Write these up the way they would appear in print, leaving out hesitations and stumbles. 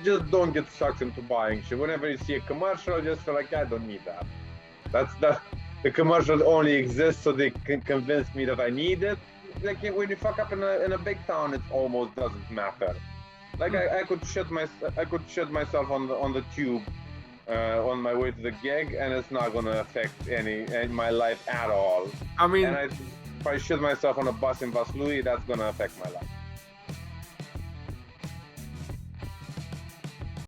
just don't get sucked into buying shit. Whenever you see a commercial, just feel like I don't need that. That's the commercials only exist so they can convince me that I need it. Like when you fuck up in a big town, it almost doesn't matter. Like I could shit myself on the tube on my way to the gig, and it's not gonna affect any my life at all. I mean, and if I shit myself on a bus in Vaslui, that's gonna affect my life.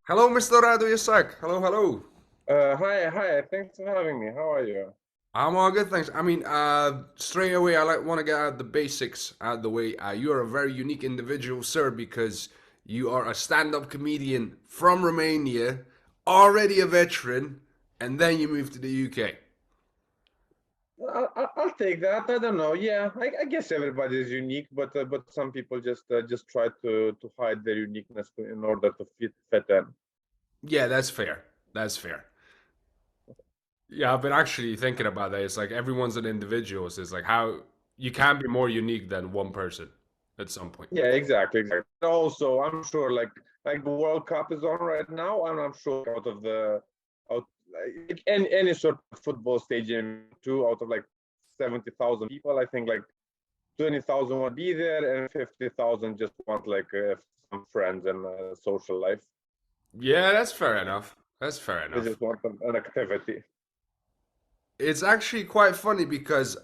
hello, Mr. Radu Isac. Hello, hello. Hi. Thanks for having me. How are you? I'm all good, thanks. I mean, straight away, want to get out the basics out of the way. You are a very unique individual, sir, because you are a stand-up comedian from Romania, already a veteran, and then you moved to the UK. I'll take that. I don't know. Yeah, I guess everybody is unique, but some people just try to hide their uniqueness in order to fit in. Yeah, that's fair. That's fair. Yeah, I've been actually thinking about that. It's like everyone's an individual. So it's like how you can't be more unique than one person at some point. Yeah, exactly. Also, I'm sure like the World Cup is on right now, and I'm sure out like any sort of football stadium too, out of like 70,000 people, I think like 20,000 want to be there, and 50,000 just want like some friends and social life. Yeah, that's fair enough. That's fair They enough. just want an activity. It's actually quite funny because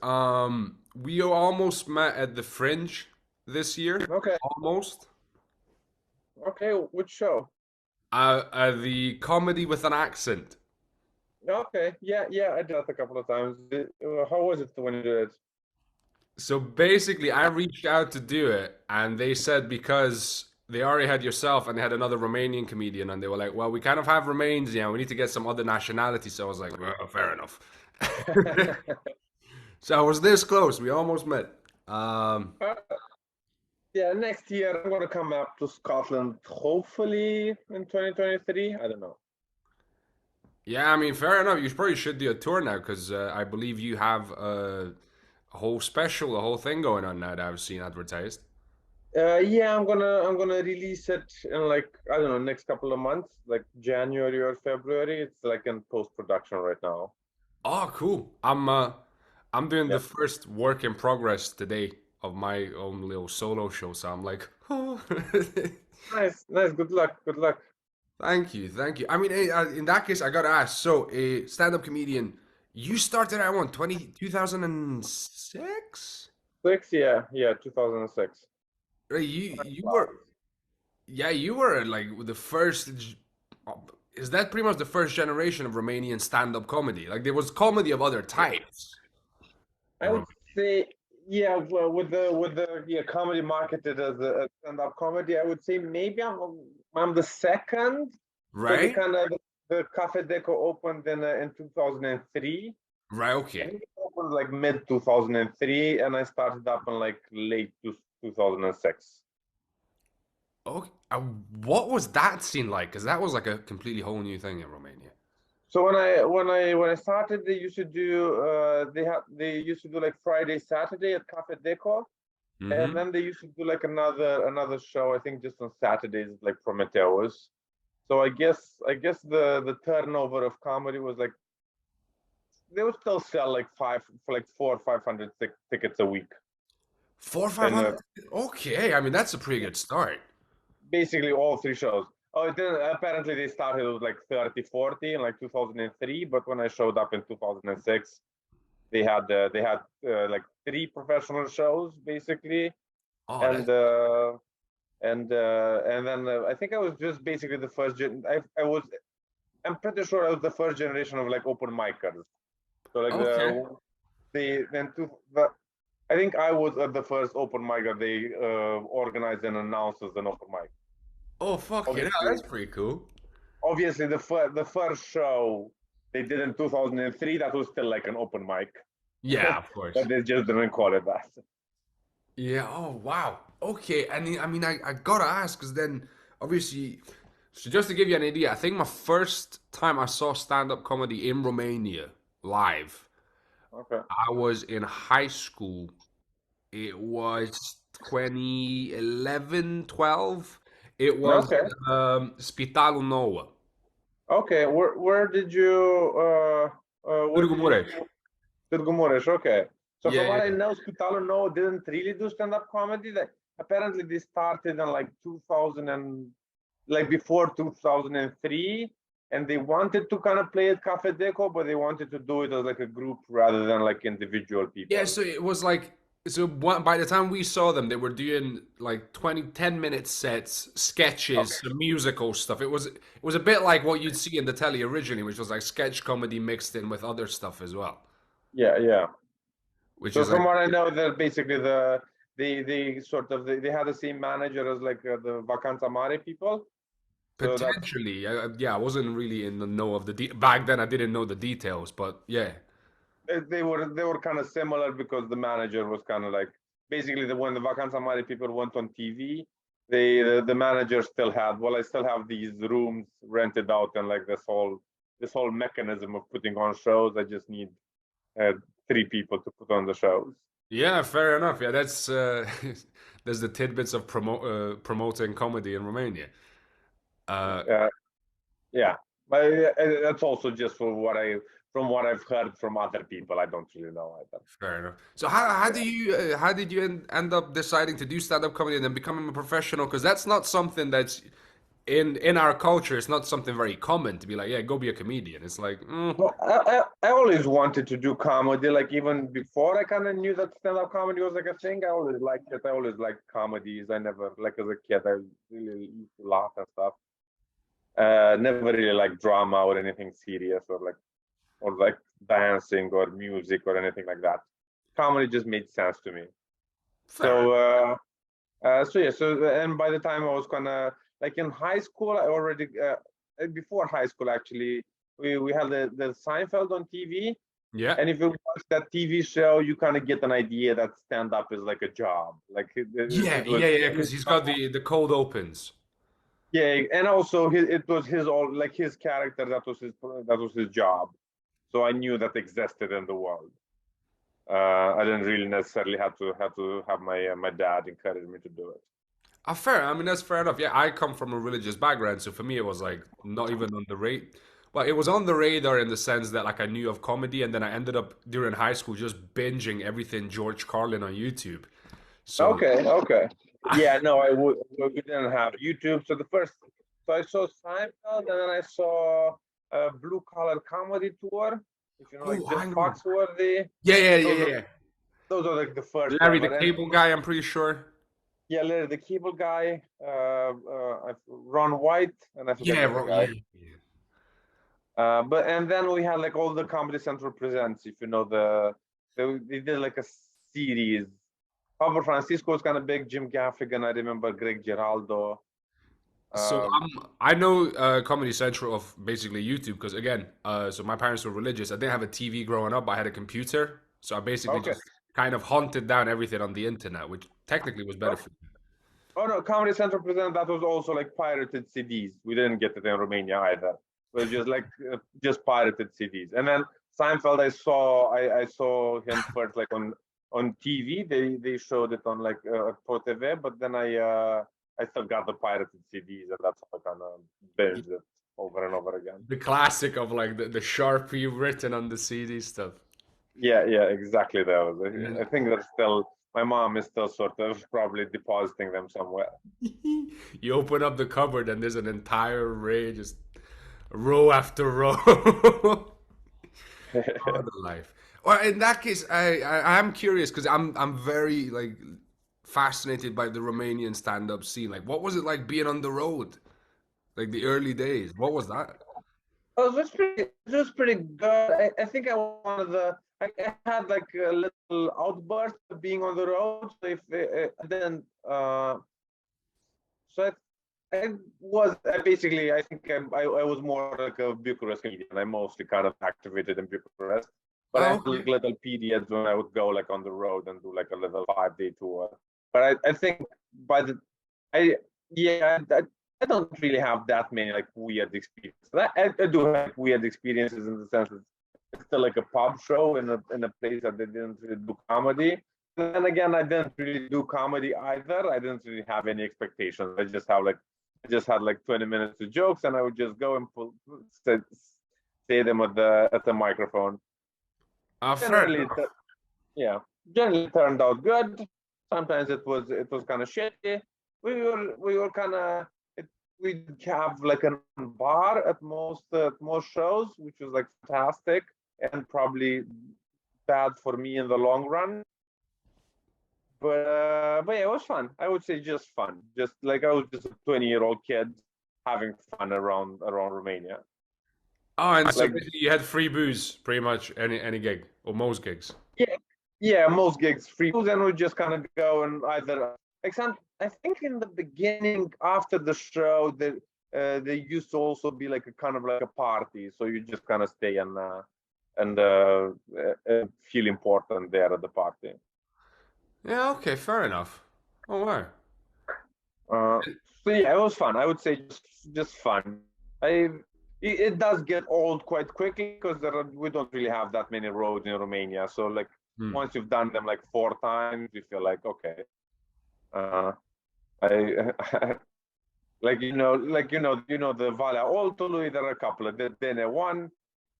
we almost met at the Fringe this year. Okay, Almost. okay. Which show? The comedy with an accent. Okay, yeah. I did that a couple of times. How was it when you did it? So basically, I reached out to do it, and they said because they already had yourself and they had another Romanian comedian, and they were like, "Well, we kind of have Remains, we need to get some other nationality." So I was like, "Well, fair enough." So I was this close. We almost met. Um, Uh, Yeah, next year I'm gonna come up to Scotland, hopefully in 2023. I don't know. yeah, I mean, fair enough. You probably should do a tour now because I believe you have a whole special, a whole thing going on now that I've seen advertised. Yeah, I'm gonna release it in like I don't know next couple of months, like January or February. It's like in post production right now. Oh, cool. I'm doing the Yeah, first work in progress today of my own little solo show, so I'm like, oh. nice. Good luck. Good luck. Thank you, thank you. I mean, in that case, I gotta ask. So, a stand-up comedian, you started at what, 2006? Six, yeah, 2006. Right, you were, yeah, you were like the first. Is that pretty much the first generation of Romanian stand-up comedy? Like there was comedy of other types I in would Romania, say, yeah, well, with the comedy marketed as a stand-up comedy, I would say maybe I'm the second. So they right? kind of the Cafe Deco opened in 2003. Right. I Okay. think it opened like mid 2003, and I started up in like late 2006. Okay. What was that scene like? Because that was like a completely whole new thing in Romania. So when I started, they used to do like Friday Saturday at Cafe Deco, and Mm-hmm. then they used to do like another show. I think just on Saturdays like Prometheus. So I guess the turnover of comedy was like they would still sell like five for like 400 or 500 tickets a week, Four, five and hundred. Okay. I mean, that's a pretty good start. basically all three shows. Oh, it didn't, apparently they started with like 30, 40 in like 2003, but when I showed up in 2006, they had like three professional shows basically, Oh, and that's uh, and then I think I was just basically the first gen. I'm pretty sure I was the first generation of like open micers. So like okay. the then two the I think I was at the first open mic that they organized and announced as an open mic. Oh, fuck yeah. Obviously, That's pretty cool. obviously the first show they did in 2003 that was still like an open mic, Yeah, of but course. they just didn't call it that. Yeah. Oh, wow. Okay. And I mean, I gotta ask because then obviously, so just to give you an idea, I think my first time I saw stand-up comedy in Romania live, Okay. I was in high school. It was 2011, 12. It was Okay. Spitalul Nou. Okay. Where did you where Târgu did you Mureș. see Târgu Mureș? Okay. So Yeah, from what I yeah. know, Spitalul No didn't really do stand-up comedy. Like apparently they started in like 2000 and like before 2003, and they wanted to kind of play at Cafe Deco, but they wanted to do it as like a group rather than like individual Yeah, people. so it was like by the time we saw them, they were doing like 10-minute sets, sketches, Okay. some musical stuff. It was a bit like what you'd see in the telly originally, which was like sketch comedy mixed in with other stuff as well. Yeah, yeah. Which So is like from what I know, that basically they sort of they had the same manager as like the Vacanza Mare people. So that's potentially, yeah, I wasn't really in the know of back then. I didn't know the details, but yeah. they were kind of similar because the manager was kind of like basically when the Vacanza Mare people went on TV, the manager still had I still have these rooms rented out and like this whole mechanism of putting on shows. I just need uh, three people to put on the shows. Yeah, fair enough. Yeah, that's there's the tidbits of promoting comedy in Romania. Uh, Uh, Yeah, but that's also just from what I've heard from other people. I don't really know either. Fair enough. So how Yeah. do you how did you end up deciding to do stand-up comedy and then becoming a professional? Because that's not something that's in our culture. It's not something very common to be like, yeah, go be a comedian. It's like, Well, I always wanted to do comedy. Like even before I kind of knew that stand-up comedy was like a thing. I always liked it. I always liked comedies. I never like as a kid. I really used to laugh and stuff. Never really like drama or anything serious or like dancing or music or anything like that. Comedy just made sense to me. fair. So so yeah, and by the time I was kind of like in high school, I already before high school actually, we had the Seinfeld on TV, Yeah, and if you watch that TV show, you kind of get an idea that stand up is like a job. Like yeah, it was yeah, yeah. Because he's got the cold opens. yeah, and also it was his all like his character that was his job. So I knew that existed in the world. I didn't really necessarily have my dad encourage me to do it. Fair. I mean, that's fair enough. Yeah, I come from a religious background, so for me, it was like not even on the rate. Well, it was on the radar in the sense that like I knew of comedy, and then I ended up during high school just binging everything George Carlin on YouTube. So, Okay, okay. Yeah, no, we didn't have YouTube. So I saw Seinfeld, and then I saw Blue Collar Comedy Tour. If you know, like oh, Jeff hang on. Foxworthy. Yeah, yeah, yeah, Those yeah, are yeah. those are like the first Larry the ever. And Cable Guy, I'm pretty sure. yeah, Larry the Cable Guy, Ron White, and I forget Yeah, the other yeah, guy. yeah. But and then we had like all the Comedy Central presents. If you know they did like a series. Papa Francisco was kind of big. Jim Gaffigan, I remember Greg Giraldo. So Um, I know Comedy Central of basically YouTube because again, so my parents were religious. I didn't have a TV growing up. I had a computer, so I basically okay. just kind of hunted down everything on the internet, which technically was better Oh, for me. oh no, Comedy Central present that was also like pirated CDs. We didn't get it in Romania either. It was just like just pirated CDs. And then Seinfeld, I saw him first like on TV. They showed it on like Pro TV, but then I still got the pirated CDs, and that's how I kind of binged it over and over again. The classic of like the Sharpie written on the CD stuff. Yeah, yeah, exactly. That was. And I then think that's still my mom is still sort of probably depositing them somewhere. you open up the cupboard and there's an entire array, just row after row. Oh, the life. Well, in that case, I am curious because I'm very like fascinated by the Romanian stand-up scene. Like, what was it like being on the road? Like the early days. What was that? Oh, it was pretty good. I think I was one of I had like a little outburst of being on the road. So if then so I was I basically I think I was more like a Bucharest comedian. I mostly kind of activated in Bucharest, but I Oh, had okay. like little periods when I would go like on the road and do like a little 5 day tour. But I think by the I yeah I don't really have that many like weird experiences. I do have weird experiences in the sense that it's still like a pub show in a place that they didn't really do comedy. Then again, I didn't really do comedy either. I didn't really have any expectations. I just have like I just had like 20 minutes of jokes, and I would just go and say them at the microphone. Fair Generally, enough. yeah, generally turned out good. Sometimes it was kind of shitty. We were kind of we'd have like a bar at most shows, which was like fantastic and probably bad for me in the long run. But yeah, it was fun. I would say just fun. Just like I was just a 20-year-old kid having fun around Romania. Oh, and so Like basically you had free booze pretty much any gig or most gigs. yeah, yeah, most gigs free booze, and we just kind of go and either like some. I think in the beginning after the show, there used to also be like a kind of like a party, so you just kind of stay and feel important there at the party. Yeah, okay, fair enough. Oh wow. Uh, so yeah, it was fun. I would say just fun. I it does get old quite quickly because we don't really have that many roads in Romania. So like Hmm. once you've done them like 4 times, you feel like okay. I the Valea Oltului. There are a couple of the DN1,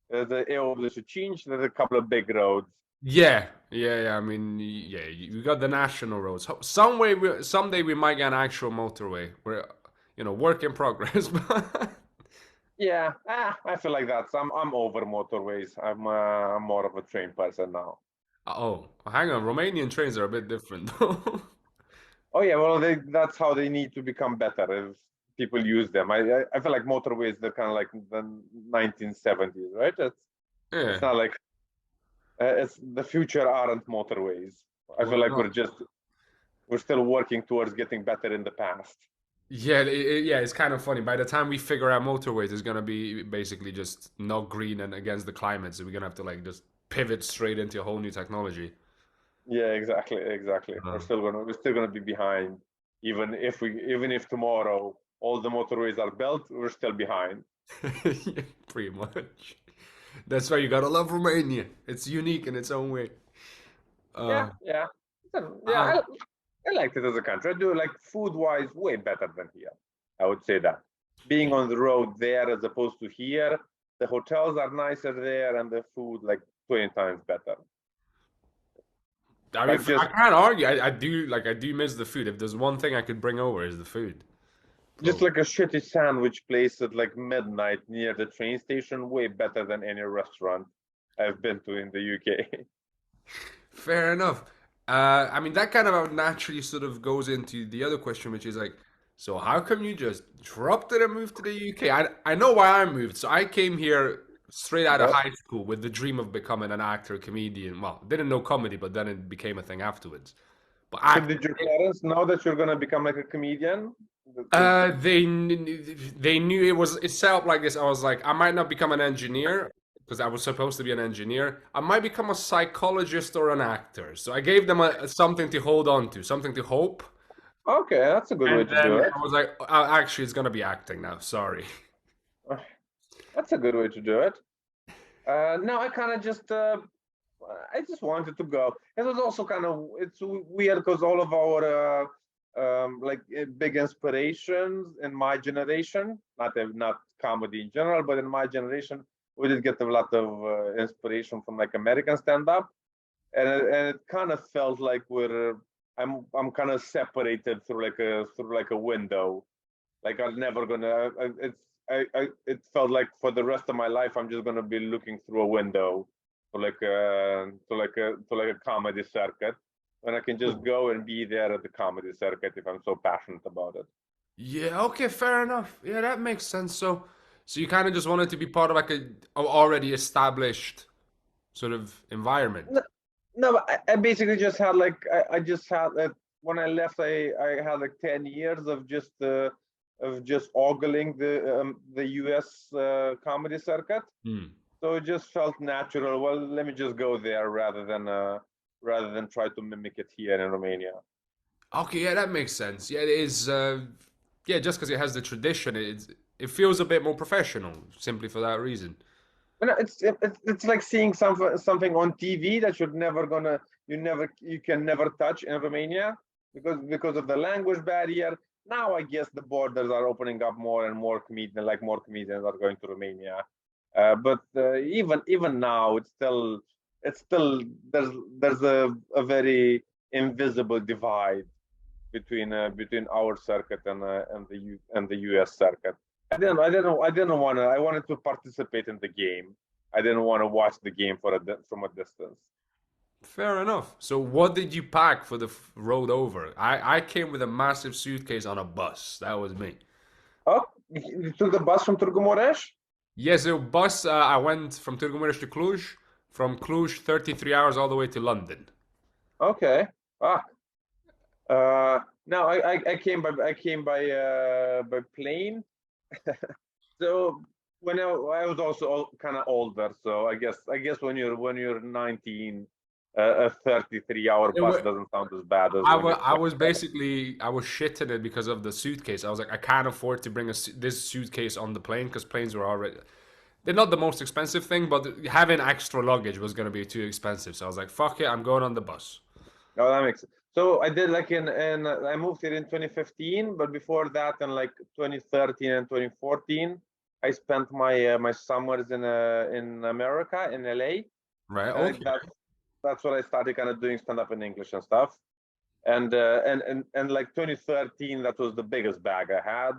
the E85. There's a couple of big roads. Yeah, yeah. I mean, yeah, you got the national roads. Someday we might get an actual motorway. We're, work in progress. Yeah, I feel like that. I'm over motorways. I'm more of a train person now. Oh, hang on. Romanian trains are a bit different, though. Oh yeah, well that's how they need to become better if people use them. I feel like motorways they're kind of like the 1970s, right? It's Yeah. not like it's the future aren't motorways. I feel Well, like no. we're still working towards getting better in the past. Yeah, yeah. It's kind of funny. By the time we figure out motorways, it's gonna be basically just not green and against the climate. So we're gonna have to like just pivot straight into a whole new technology. Yeah, exactly. Uh, We're still gonna be behind, even if tomorrow all the motorways are built, we're still behind. yeah, pretty much. That's why you gotta love Romania. It's unique in its own way. Yeah, Uh, yeah, yeah. uh, I like it as a country. I do like food-wise way better than here. I would say that. Being on the road there as opposed to here, the hotels are nicer there and the food like 20 times better. I mean, Like I just can't argue. I do miss the food. If there's one thing I could bring over is the food. just Probably. like a shitty sandwich place at like midnight near the train station, way better than any restaurant I've been to in the UK. Fair enough. I mean, that kind of naturally sort of goes into the other question, which is like, so how come you just dropped it and moved to the UK? I know why I moved. So I came here straight out of Yep. high school with the dream of becoming an actor, comedian. Well, didn't know comedy, but then it became a thing afterwards. But So did your parents know that you're gonna become like a comedian? they knew it set up like this. I was like, I might not become an engineer because I was supposed to be an engineer. I might become a psychologist or an actor. So I gave them something to hold on to, something to hope. Okay, that's a good way And to do then it. I was like, actually, it's gonna be acting now. Sorry. That's a good way to do it. No, I just wanted to go. It was also kind of it's weird because all of our big inspirations in my generation, not comedy in general, but in my generation, we did get a lot of inspiration from like American stand-up, and it kind of felt like I'm kind of separated through like a window. Like I'm never gonna. It felt like for the rest of my life I'm just gonna be looking through a window to like a comedy circuit, and I can just go and be there at the comedy circuit if I'm so passionate about it. Yeah. Okay. Fair enough. Yeah, that makes sense. So you kind of just wanted to be part of like a already established sort of environment. No, no, but I basically just had like I just had when I left I had like 10 years of just ogling the U.S. Comedy circuit. Hmm. So it just felt natural. Well, let me just go there rather than try to mimic it here in Romania. Okay, yeah, that makes sense. Yeah, it is. Yeah, just because it has the tradition, it feels a bit more professional simply for that reason. It's like seeing something on TV that you can never touch in Romania because of the language barrier. now I guess the borders are opening up more and more comedians, like more comedians are going to Romania. But even now, it's still there's a very invisible divide between our circuit and the US circuit. I didn't want to. I wanted to participate in the game. I didn't want to watch the game from a distance. Fair enough. So what did you pack for the road over? I came with a massive suitcase on a bus. That was me. Oh, you took the bus from Târgu Mureș? Yes, so bus. I went from Târgu Mureș to Cluj. From Cluj, 33 hours all the way to London. Okay. Ah. No, I came by plane. So I was also kind of older, so I guess when you're 19, a 33-hour It bus wa- doesn't sound as bad as I when was, you're I was basically I was shitting it because of the suitcase. I was like, I can't afford to bring this suitcase on the plane because planes were already they're not the most expensive thing, but having extra luggage was going to be too expensive. So I was like, fuck it, I'm going on the bus. No, that makes sense. So I did like I moved here in 2015, but before that, in like 2013 and 2014, I spent my summers in America, in LA. Right? And like Okay. that's what I started kind of doing stand up in English and stuff. And like 2013, that was the biggest bag I had.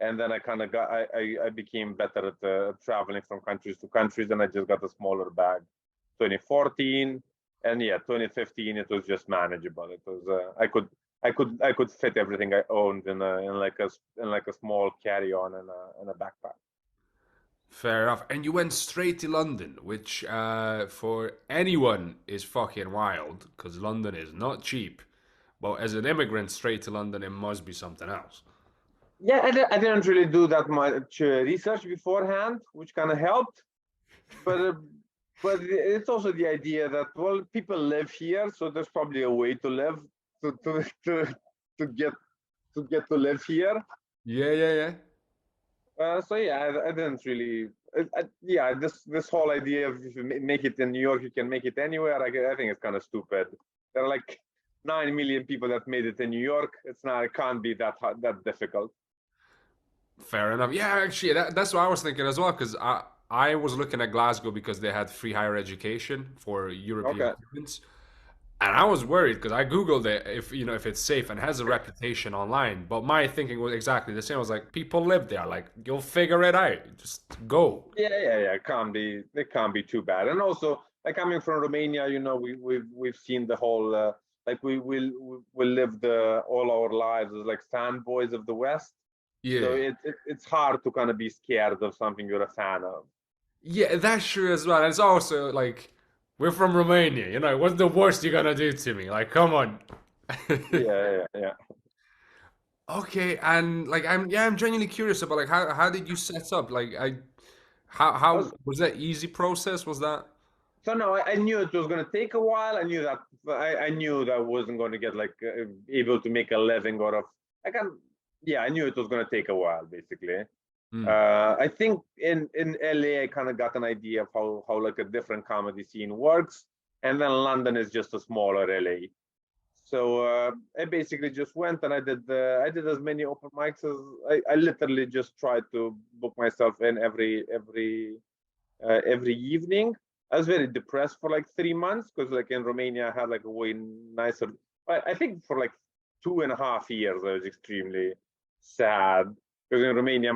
And then I kind of got I became better at traveling from countries to countries, and I just got a smaller bag. 2014, and yeah, 2015 it was just manageable. It was I could fit everything I owned in like a small carry on and a backpack. Fair enough. And you went straight to London, which for anyone is fucking wild because London is not cheap. But as an immigrant straight to London, it must be something else. Yeah, I didn't really do that much research beforehand, which kind of helped. But it's also the idea that, well, people live here, so there's probably a way to live to get to live here. Yeah, yeah, yeah. So yeah, I didn't really. Yeah, this whole idea of if you make it in New York, you can make it anywhere. I think it's kind of stupid. There are like 9 million people that made it in New York. It can't be that difficult. Fair enough. Yeah, actually, that's what I was thinking as well. Because I was looking at Glasgow because they had free higher education for European Okay. students, and I was worried because I googled it if it's safe and has a reputation online. But my thinking was exactly the same. I was like, people live there. Like you'll figure it out. Just go. Yeah. It can't be too bad. And also, like coming from Romania, we've seen the whole like we lived all our lives as like fanboys of the West. So Yeah. it's hard to kind of be scared of something you're a fan of. Yeah, that's true as well. And it's also like we're from Romania. What's the worst you're gonna do to me? Like, come on. Yeah. Okay, and like I'm genuinely curious about like how did you set up? Like how was that easy process? Was that? So no, I knew it was going to take a while. I knew that I wasn't going to get like able to make a living out of. I can, yeah, I knew it was going to take a while, basically. Hmm. I think in LA, I kind of got an idea of how like a different comedy scene works, and then London is just a smaller LA. So I basically just went and I did as many open mics as I literally just tried to book myself in every evening. I was very depressed for like 3 months because like in Romania I had like a way nicer. I think for like 2.5 years I was extremely sad because in Romania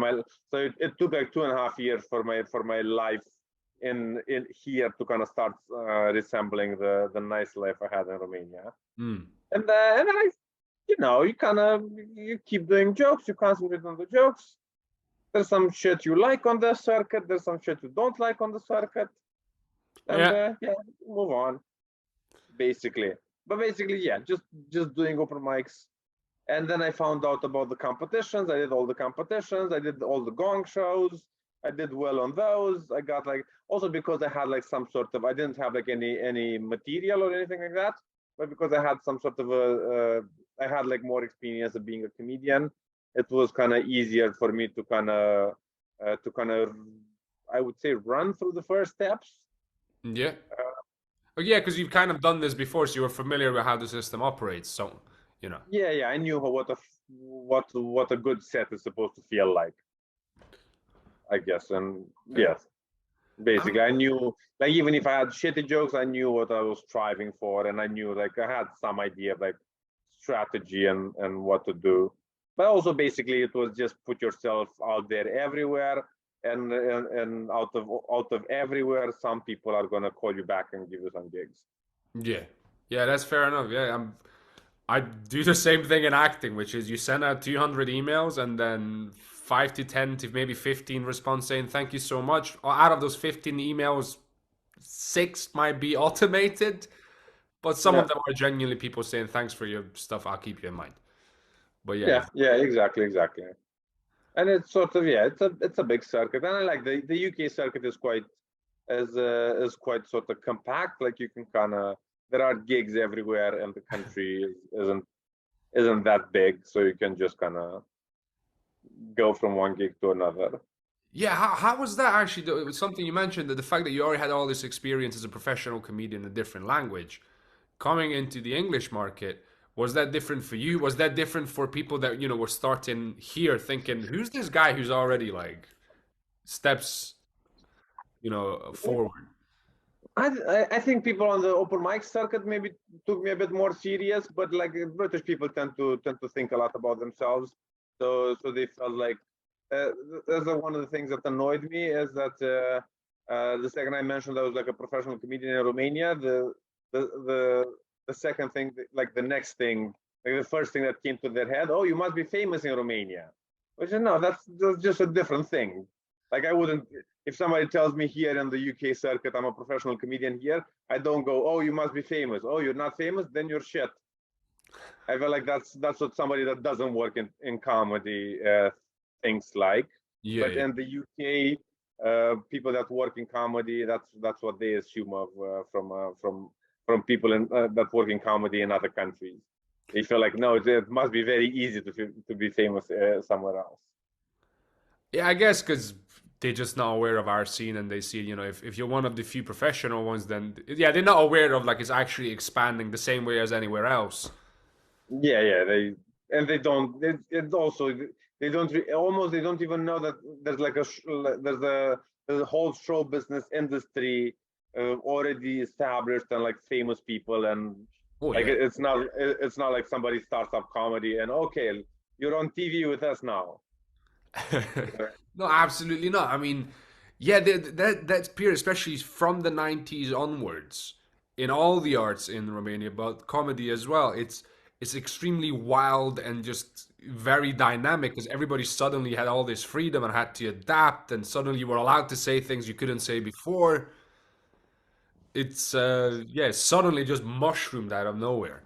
it took like 2.5 years for my life in here to kind of start resembling the nice life I had in Romania. Hmm. And then you keep doing jokes, you concentrate on the jokes. There's some shit you like on the circuit. There's some shit you don't like on the circuit, and Yeah. yeah, move on. Basically, but basically, yeah, just doing open mics, and then I found out about the competitions. I did all the competitions. I did all the gong shows. I did well on those. I got like also because I had like some sort of I didn't have like any material or anything like that, but because I had some sort of I had like more experience of being a comedian. It was kind of easier for me to kind of I would say run through the first steps. Yeah. Oh yeah, because you've kind of done this before, so you were familiar with how the system operates. So. Yeah, I knew what a good set is supposed to feel like, I guess. And yes, basically, I knew, like, even if I had shitty jokes, I knew what I was striving for, and I knew, like, I had some idea of, like, strategy and what to do. But also, basically, it was just put yourself out there everywhere, and out of everywhere, some people are gonna call you back and give you some gigs. Yeah, yeah, that's fair enough. Yeah, I do the same thing in acting, which is you send out 200 emails and then 5 to 10 to maybe 15 response saying thank you so much. Out of those 15 emails, six might be automated, but some Yeah, of them are genuinely people saying thanks for your stuff. I'll keep you in mind. But yeah, yeah, yeah, exactly. And it's sort of, yeah, it's a big circuit, and I like the UK circuit is quite sort of compact. Like, you can kind of, there are gigs everywhere, and the country isn't that big, so you can just kind of go from one gig to another. yeah. How was that actually? Though? It was something you mentioned that the fact that you already had all this experience as a professional comedian in a different language, coming into the English market, was that different for you? Was that different for people that, were starting here thinking, who's this guy who's already like steps, forward? I think people on the open mic circuit maybe took me a bit more serious, but, like, British people tend to think a lot about themselves, so they felt like, uh, that's one of the things that annoyed me, is that, the second I mentioned I was, like, a professional comedian in Romania, the the the second thing, like, the next thing, like, the first thing that came to their head, oh, you must be famous in Romania, which is, no, that's just a different thing. Like, I wouldn't, if somebody tells me here in the UK circuit I'm a professional comedian here, I don't go, oh, you must be famous. Oh, you're not famous, then you're shit. I feel like that's what somebody that doesn't work in comedy thinks like. Yeah, But yeah. in the UK, people that work in comedy, that's what they assume of, from people that work in comedy in other countries. They feel like, no, it must be very easy to be famous somewhere else. Yeah, I guess because they're just not aware of our scene and they see, if you're one of the few professional ones, then yeah, they're not aware of like it's actually expanding the same way as anywhere else. Yeah, they don't. It also, they don't almost, they don't even know that there's like there's a whole show business industry already established, and, like, famous people, and, Oh, like, yeah. it's not like somebody starts up comedy and, okay, you're on TV with us now. No, absolutely not. I mean, yeah, that's period, especially from the 90s onwards, in all the arts in Romania, but comedy as well. It's extremely wild and just very dynamic because everybody suddenly had all this freedom and had to adapt, and suddenly you were allowed to say things you couldn't say before. It's yeah, suddenly just mushroomed out of nowhere.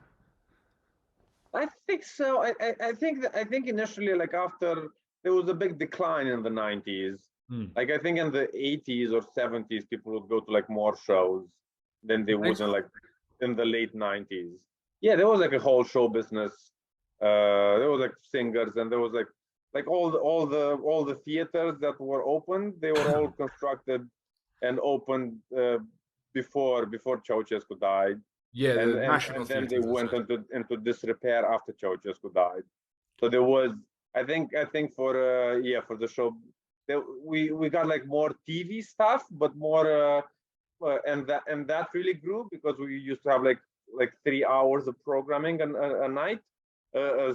I think so. I think initially, like, after there was a big decline in the 90s. Hmm. Like, I think in the 80s or 70s, people would go to, like, more shows than they would in, like, in the late 90s. Yeah, there was, like, a whole show business. There was, like, singers, and there was, like all the theaters that were open. They were all constructed and opened before Ceausescu died, Yeah, and the and national and then they theaters as went well. into disrepair after Ceausescu died. So there was, I think for, yeah, for the show, we got, like, more TV stuff, but more, and that really grew because we used to have, like 3 hours of programming a night,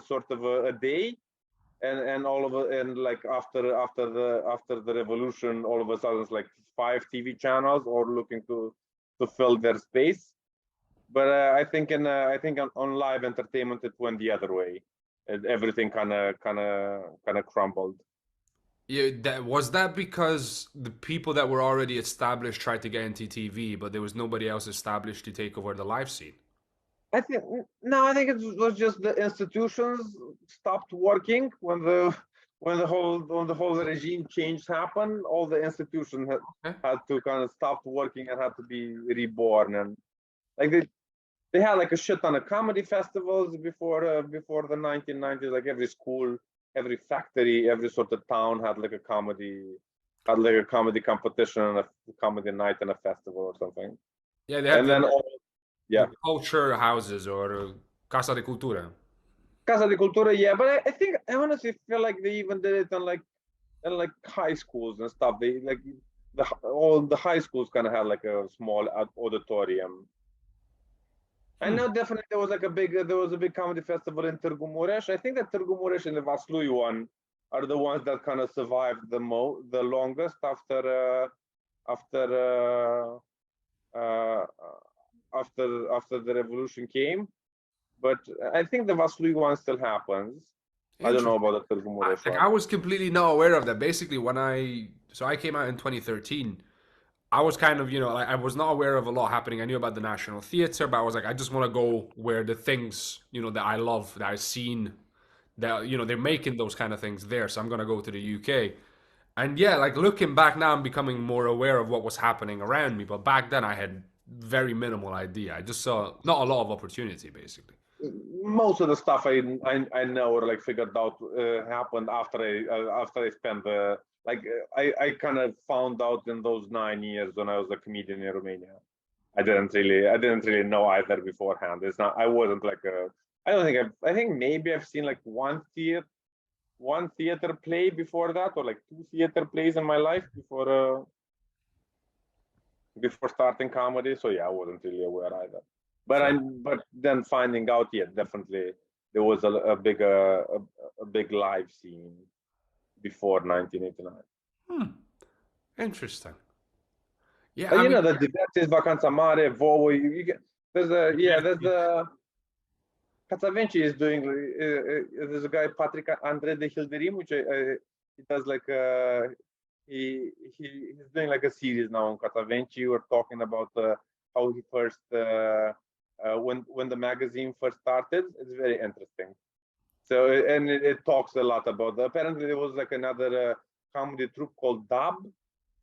sort of a day, and all of it, and, like, after the revolution, all of a sudden it's like 5 TV channels all looking to fill their space. But I think on live entertainment it went the other way. Everything kind of crumbled. Yeah, that because the people that were already established tried to get into TV, but there was nobody else established to take over the live scene. I think No, I think it was just the institutions stopped working when the whole regime change happened. All the institutions had, Okay. had to kind of stop working and had to be reborn, and, like, they had, like, a shit ton of comedy festivals before the 1990s. Like, every school, every factory, every sort of town had like a comedy competition and a comedy night and a festival or something. Yeah, they had And the, then all, the yeah, culture houses or Casa de Cultura. Casa de Cultura, yeah, but I think I honestly feel like they even did it on like high schools and stuff. They like all the high schools kind of had like a small auditorium. I Hmm. know definitely there was a big comedy festival in Târgu Mureș. I think that Târgu Mureș and the Vaslui one are the ones that kind of survived the longest after uh, after the revolution came. But I think the Vaslui one still happens. I don't know Interesting. about the Târgu Mureș I one. was completely not aware of that. Basically, when I came out in 2013, I was kind of, like I was not aware of a lot happening. I knew about the National Theatre, but I was like, I just want to go where the things, that I love, that I've seen, that, they're making those kind of things there. So I'm going to go to the UK. And yeah, like looking back now, I'm becoming more aware of what was happening around me. But back then, I had very minimal idea. I just saw not a lot of opportunity, basically. Most of the stuff I know or like figured out happened after I spent the I kind of found out in those 9 years when I was a comedian in Romania. I didn't really know either beforehand. It's not I wasn't like a I don't think I think maybe I've seen like one theater play before that or like two theater plays in my life before starting comedy. So yeah, I wasn't really aware either. Fair. But then finding out, yeah, definitely there was a big live scene before 1989. Hmm. Interesting. Yeah, But I you mean, know, the Divertis, Vacanța Mare, Vovo, you get there's a yeah, there's a Catavenci is doing there's a guy Patrick Andre de Hilderim, which he does like he's doing like a series now on Catavenci. We're talking about how he first when the magazine first started. It's very interesting. So and it talks a lot about apparently there was like another comedy troupe called Dab,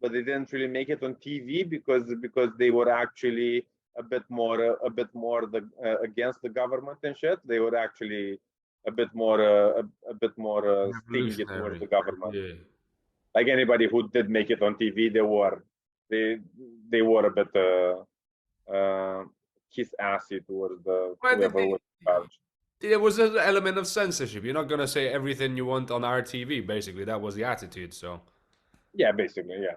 but they didn't really make it on TV because they were actually a bit more against the government and shit. They were actually a bit more stingy towards revolutionary. the government. Yeah. Like anybody who did make it on TV, they they were a bit kiss assy towards the Well, whoever was in charge. there was an element of censorship. You're not gonna say everything you want on RTV. Basically, that was the attitude. So Yeah, basically, yeah.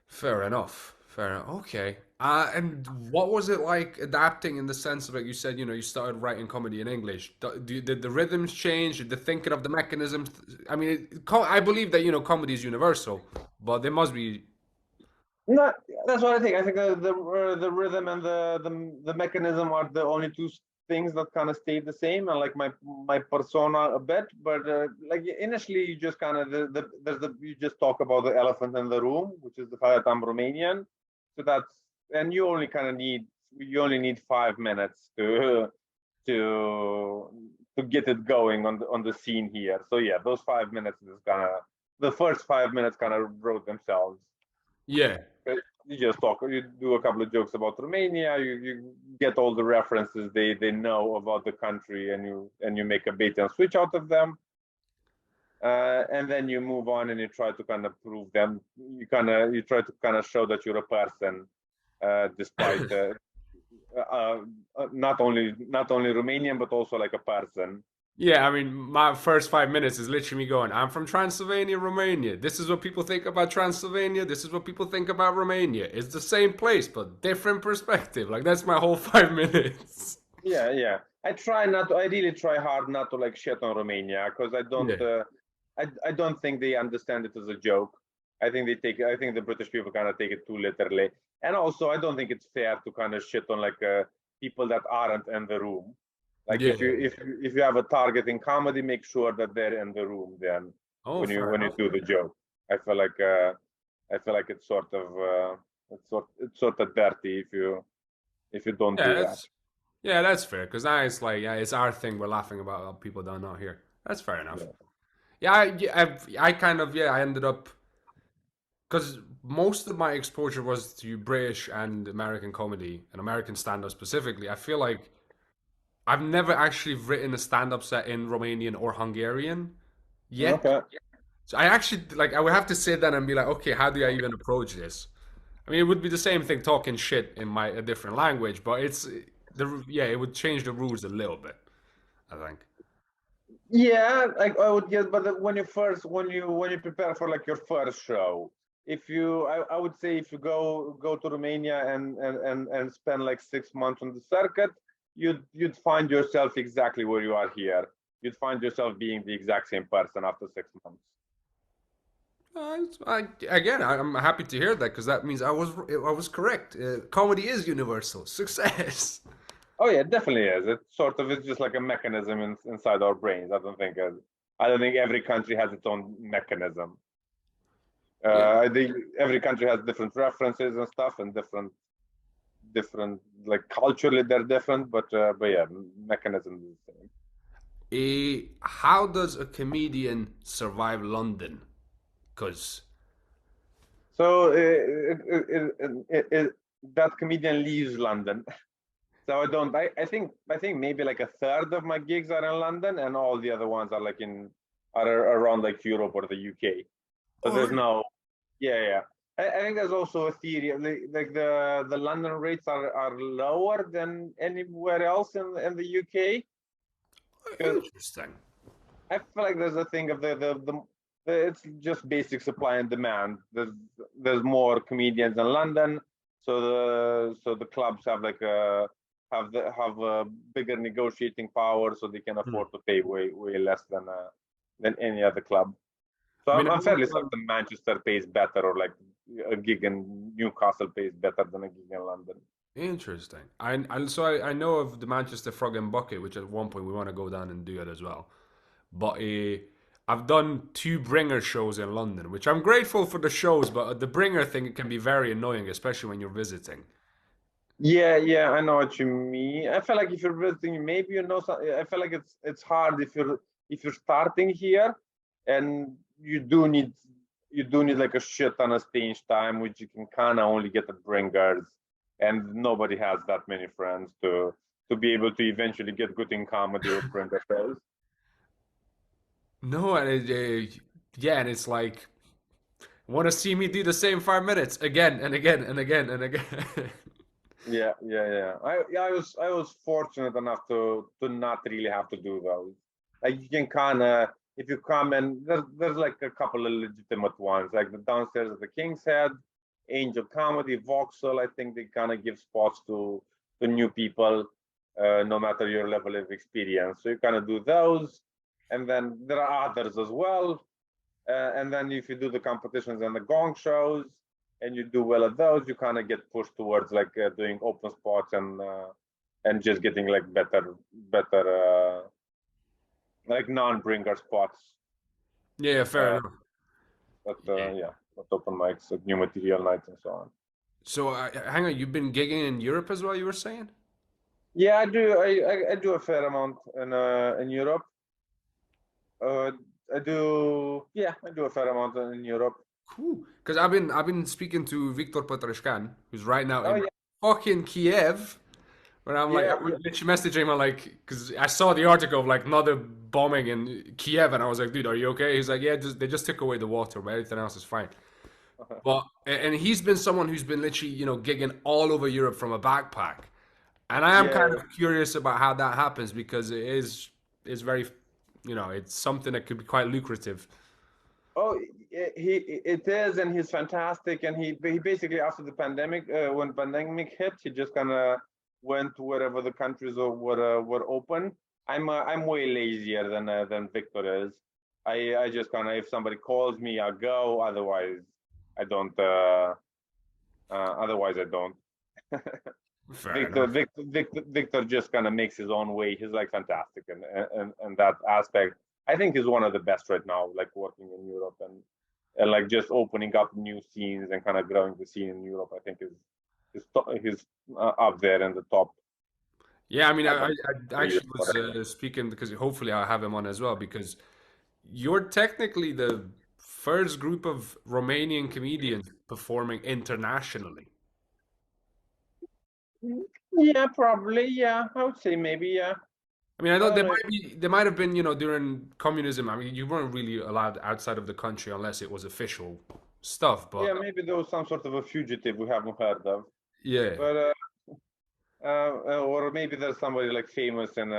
fair enough. Fair enough. Okay. And what was it like adapting in the sense of like you said, you started writing comedy in English. Did the rhythms change? Did the thinking of the mechanisms? I mean, I believe that comedy is universal, but there must be. Not that's what I think. I think the rhythm and the mechanism are the only two things that kind of stayed the same, and like my persona a bit. But like initially, you just kind of you just talk about the elephant in the room, which is the fact that I'm Romanian. So that's and you only need 5 minutes to to get it going on the scene here. So yeah, those 5 minutes is kind of the first 5 minutes kind of wrote themselves. Yeah. You just talk, you do a couple of jokes about Romania, you get all the references they know about the country, and you make a bait and switch out of them, and then you move on and you try to kind of prove them. You try to kind of show that you're a person, despite not only Romanian but also like a person. Yeah, I mean, my first 5 minutes is literally me going, I'm from Transylvania, Romania. This is what people think about Transylvania. This is what people think about Romania. It's the same place, but different perspective. Like, that's my whole 5 minutes. Yeah, yeah. I really try hard not to like shit on Romania because Yeah. I don't think they understand it as a joke. I think the British people kind of take it too literally. And also I don't think it's fair to kind of shit on like people that aren't in the room. Like Yeah. if you have a target in comedy, make sure that they're in the room then Oh, fair when you enough. do the joke. I feel like it's sort of it's sort of dirty if you don't Yeah, do that. that's fair. Because now it's like, yeah, it's our thing. We're laughing about people that are not here. That's fair enough. Yeah. Yeah, I kind of, I ended up, because most of my exposure was to British and American comedy and American stand up specifically. I feel like I've never actually written a stand-up set in Romanian or Hungarian yet. Okay. So I actually like I would have to sit down and be like, okay, how do I even approach this? I mean, it would be the same thing talking shit in a different language, but it would change the rules a little bit, I think. Yeah, like I would guess, but when you first, when you prepare for like your first show, if you, I would say if you go to Romania and spend like 6 months on the circuit, you'd find yourself exactly where you are here. You'd find yourself being the exact same person after 6 months. I'm happy to hear that because that means I was correct. Comedy is universal. Success. Oh yeah, it definitely is. It's just like a mechanism inside our brains. I don't think every country has its own mechanism. Yeah. I think every country has different references and stuff, and different like culturally they're different, but yeah, mechanism is the same. How does a comedian survive London? Because So that comedian leaves London. So I don't. I think maybe like a third of my gigs are in London, and all the other ones are like in are around like Europe or the UK. So oh, there's really? no. Yeah, yeah. I think there's also a theory like the London rates are lower than anywhere else in the UK. Interesting. I feel like there's a thing of it's just basic supply and demand. There's more comedians in London, so the clubs have like a have a bigger negotiating power, so they can Hmm. afford to pay way less than any other club. So I mean, I'm I fairly know, certain Manchester pays better, or like a gig in Newcastle pays better than a gig in London. interesting. I know of the Manchester Frog and Bucket, which at one point we want to go down and do it as well. But I've done two bringer shows in London, which I'm grateful for the shows, but the bringer thing can be very annoying, especially when you're visiting. Yeah, yeah, I know what you mean. I feel like if you're visiting, maybe you know. I feel like it's hard if you're starting here, and you do need like a shit ton of stage time, which you can kind of only get at bringers, and nobody has that many friends to be able to eventually get good in comedy with bringer shows. No, and yeah, and it's like, want to see me do the same 5 minutes again and again and again and again. Yeah, yeah, yeah. I was fortunate enough to not really have to do those. Like you can kind of if you come and there's like a couple of legitimate ones like the downstairs of the King's Head, Angel Comedy, Vauxhall. I think they kind of give spots to new people, no matter your level of experience. So you kind of do those, and then there are others as well. And then if you do the competitions and the gong shows and you do well at those, you kind of get pushed towards like doing open spots and just getting like better like non-bringer spots. Yeah, fair Uh, enough. but Yeah. yeah, at open mics, like new material nights and so on. So, hang on, you've been gigging in Europe as well, you were saying? Yeah, I do. I do a fair amount in Europe. Uh, I do. Yeah, I do a fair amount in Europe. Cool. Because I've been speaking to Viktor Petreshkan, who's right now Oh in yeah, fucking Kiev. But I'm like, yeah, I'm yeah. literally messaging him, I'm like, because I saw the article of like another bombing in Kiev, and I was like, dude, are you okay? He's like, yeah, they just took away the water, but everything else is fine. But and he's been someone who's been literally, gigging all over Europe from a backpack, and I am kind Yeah. of curious about how that happens because it's very, it's something that could be quite lucrative. Oh, he it is, and he's fantastic. And he basically after the pandemic, when pandemic hit, he just kind of went to wherever the countries were open. I'm way lazier than Victor is. I just kind of if somebody calls me, I'll go. Otherwise, I don't. Otherwise, I don't. Fair enough. Victor just kind of makes his own way. He's like fantastic, and that aspect. I think he's one of the best right now, like working in Europe and like just opening up new scenes and kind of growing the scene in Europe. I think he's up there in the top. Yeah, I mean, I I, don't I know, I 3 or actually was whatever. speaking because hopefully I'll have him on as well because you're technically the first group of Romanian comedians performing internationally. Yeah, probably. Yeah, I would say maybe. Yeah, I mean, I I know don't there know. might be there might have been, during communism. I mean, you weren't really allowed outside of the country unless it was official stuff. Yeah, But maybe there was some sort of a fugitive we haven't heard of, yeah, but or maybe there's somebody like famous in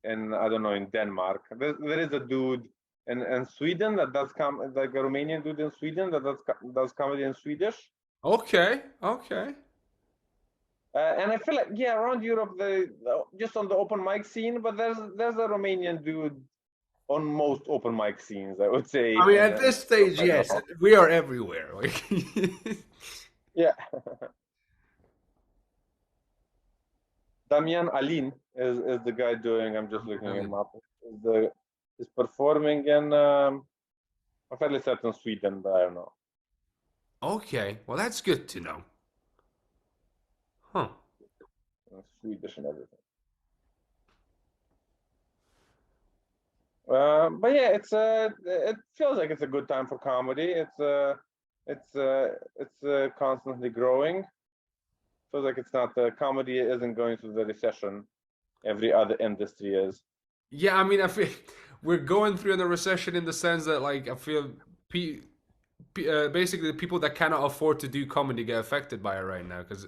in I don't know, in Denmark. There is a dude in Sweden that does like a Romanian dude in Sweden that does comedy in Swedish. Okay, okay. And I feel like, yeah, around Europe, just on the open mic scene, but there's a Romanian dude on most open mic scenes, I would say. I mean, at this stage, Right yes, now. we are everywhere. Like, Yeah. Damian Alin is the guy doing. I'm just looking him up. Is performing in a fairly certain Sweden, but I don't know. okay, well, that's good to know. Huh. Swedish and everything. But yeah, it feels like it's a good time for comedy. It's constantly growing. Feels like it's not comedy isn't going through the recession every other industry is. Yeah, I mean, I feel we're going through the recession in the sense that, like, I feel basically the people that cannot afford to do comedy get affected by it right now. Because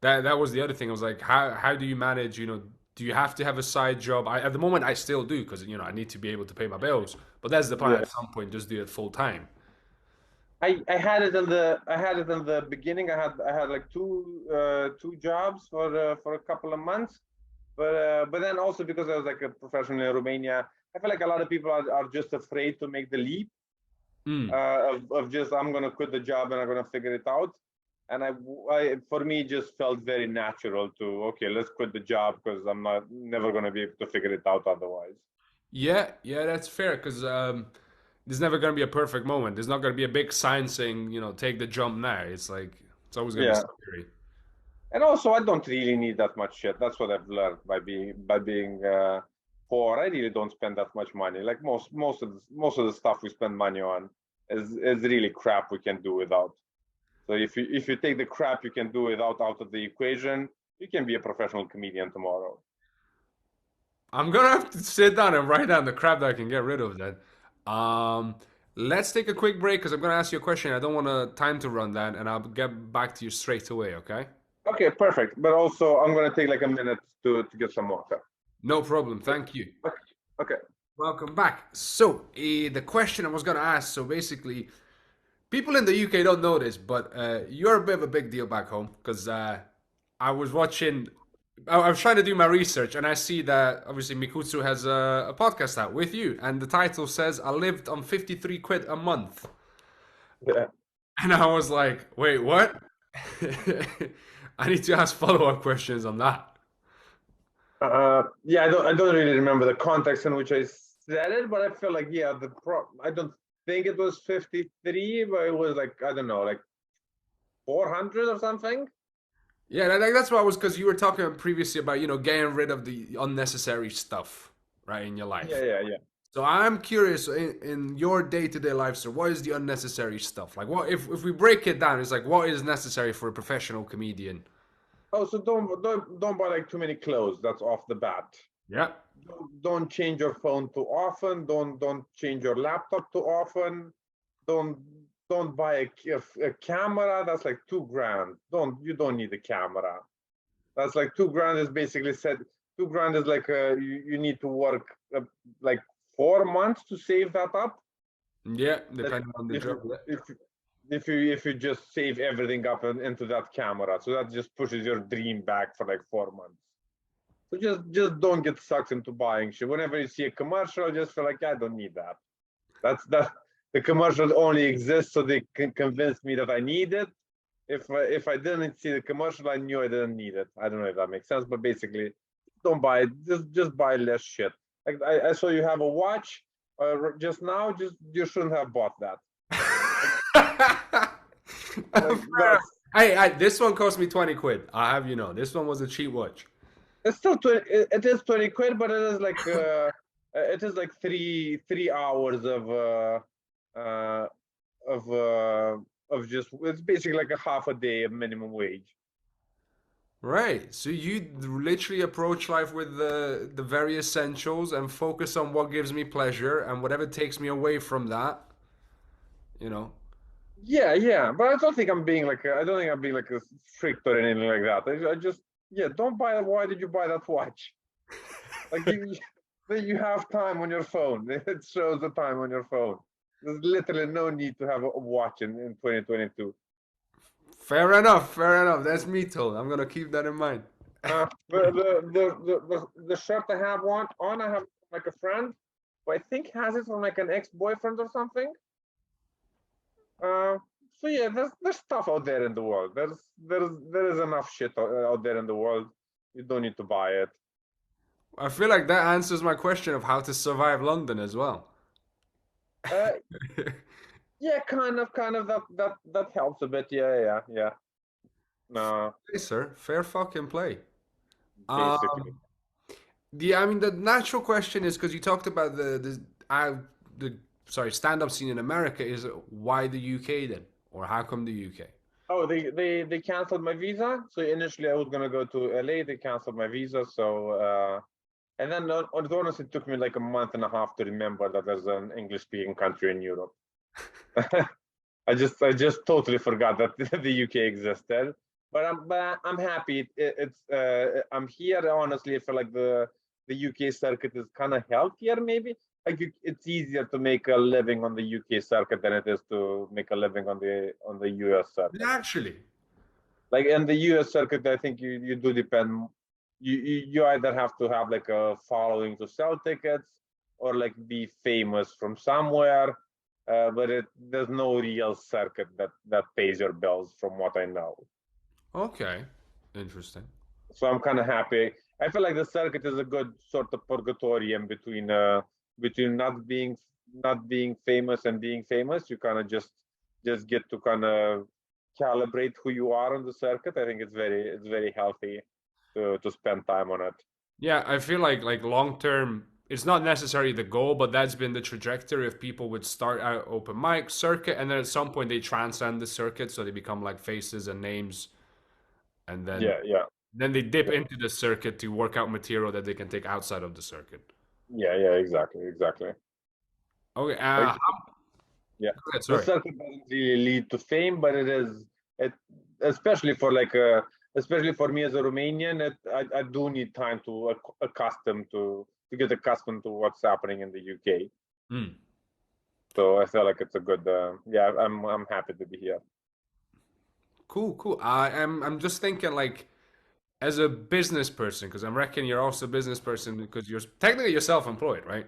that was the other thing. I was like, how do you manage? You know, do you have to have a side job? At the moment, I still do because I need to be able to pay my bills. But that's the plan. Yeah. At some point, just do it full time. I had it in the beginning. I had like two jobs for a couple of months, but then also because I was like a professional in Romania, I feel like a lot of people are just afraid to make the leap Mm. of just I'm gonna quit the job and I'm gonna figure it out. And I for me it just felt very natural to okay, let's quit the job because I'm never gonna be able to figure it out otherwise. Yeah, yeah, that's fair. Because there's never gonna be a perfect moment. There's not gonna be a big sign saying, take the jump now. It's like it's always gonna be Yeah. scary. And also, I don't really need that much shit. That's what I've learned by being poor. I really don't spend that much money. Like most of the stuff we spend money on is really crap we can do without. So if you take the crap you can do without out of the equation, you can be a professional comedian tomorrow. I'm gonna have to sit down and write down the crap that I can get rid of then. Um, let's take a quick break because I'm gonna ask you a question. I don't want time to run down, and I'll get back to you straight away. Okay? Okay, perfect. But also, I'm gonna take like a minute to get some water. No problem. Thank you. Okay. Okay. Welcome back. So, the question I was gonna ask. So basically, people in the UK don't know this, but you're a bit of a big deal back home because I was watching. I was trying to do my research, and I see that obviously Mikutsu has a podcast out with you, and the title says "I lived on 53 quid a month," Yeah. and I was like, "Wait, what?" I need to ask follow-up questions on that. Yeah, I don't really remember the context in which I said it, but I feel like yeah, I don't think it was 53, but it was like I don't know, like 400 or something. Yeah, that's what I was because you were talking previously about getting rid of the unnecessary stuff, right, in your Yeah, life. yeah, yeah. So I'm curious in your day-to-day life, sir, what is the unnecessary stuff? Like what if we break it down, it's like what is necessary for a professional comedian? Oh, so don't buy like too many clothes. That's off the bat. Yeah. Don't change your phone too often. Don't change your laptop too often. Don't don't buy a camera. That's like 2 grand. You don't need a camera. That's like 2 grand is basically said. 2 grand is like you need to work like 4 months to save that up. Yeah, That depending on the if job. you if you just save everything up into that camera, so that just pushes your dream back for like 4 months. So just don't get sucked into buying shit. Whenever you see a commercial, just feel like I don't need that. That the commercials only exist so they can convince me that I need it. If I didn't see the commercial, I knew I didn't need it. I don't know if that makes sense, but basically, don't buy it. Just buy less shit. Like I saw you have a watch just now. Just you shouldn't have bought that. Like that's Hey, this one cost me 20 quid. I have this one was a cheap watch. it's still 20, it is 20 quid, but it is like three hours uh of uh of just it's basically like a half a day of minimum wage. Right. So you literally approach life with the very essentials and focus on what gives me pleasure and whatever takes me away from that, you know. Yeah, yeah, but I don't think I'm being like I don't think I'm being like a strict or anything like that. I just yeah, don't buy. Why did you buy that watch? Like you have time on your phone. It shows the time on your phone. There's literally no need to have a watch in 2022. Fair enough. Fair enough. That's me told. I'm gonna keep that in mind. The shirt I have I have like a friend who I think has it from like an ex-boyfriend or something. Uh, so yeah, there's stuff out there in the world. There is enough shit out there in the world. You don't need to buy it. I feel like that answers my question of how to survive London as well. Uh, yeah, kind of that helps a bit. Yeah. No, Hey, sir. Fair fucking play. basically. Yeah, I mean the natural question is because you talked about the sorry stand-up scene in America is why the UK then, or how come the UK? Oh, they canceled my visa. So initially I was gonna go to LA. They canceled my visa. So and then honestly, it took me like a month and a half to remember that there's an English-speaking country in Europe. I just totally forgot that the UK existed. But I'm happy. I'm here. Honestly, I feel like the UK circuit is kind of healthier. Maybe like it's easier to make a living on the UK circuit than it is to make a living on the US circuit. Naturally. Like in the US circuit, I think you do depend. You either have to have like a following to sell tickets or like be famous from somewhere. But there's no real circuit that pays your bills from what I know. Okay. Interesting. So I'm kind of happy. I feel like the circuit is a good sort of purgatorium between not being famous and being famous. You kind of just get to kind of calibrate who you are on the circuit. I think it's very healthy to spend time on it. Yeah, I feel like long term, it's not necessarily the goal, but that's been the trajectory of people would start out open mic circuit, and then at some point they transcend the circuit, so they become like faces and names, and then Yeah, yeah, then they dip yeah, into the circuit to work out material that they can take outside of the circuit. yeah. Exactly. Okay, Like yeah, go ahead, the sorry. circuit doesn't really lead to fame, but it especially for especially for me as a Romanian, I do need time to get accustomed to what's happening in the UK. Hmm. So I feel like it's a good yeah. I'm happy to be here. Cool, cool. I'm just thinking like as a business person, because I'm reckon you're also a business person because you're technically you're self-employed, right?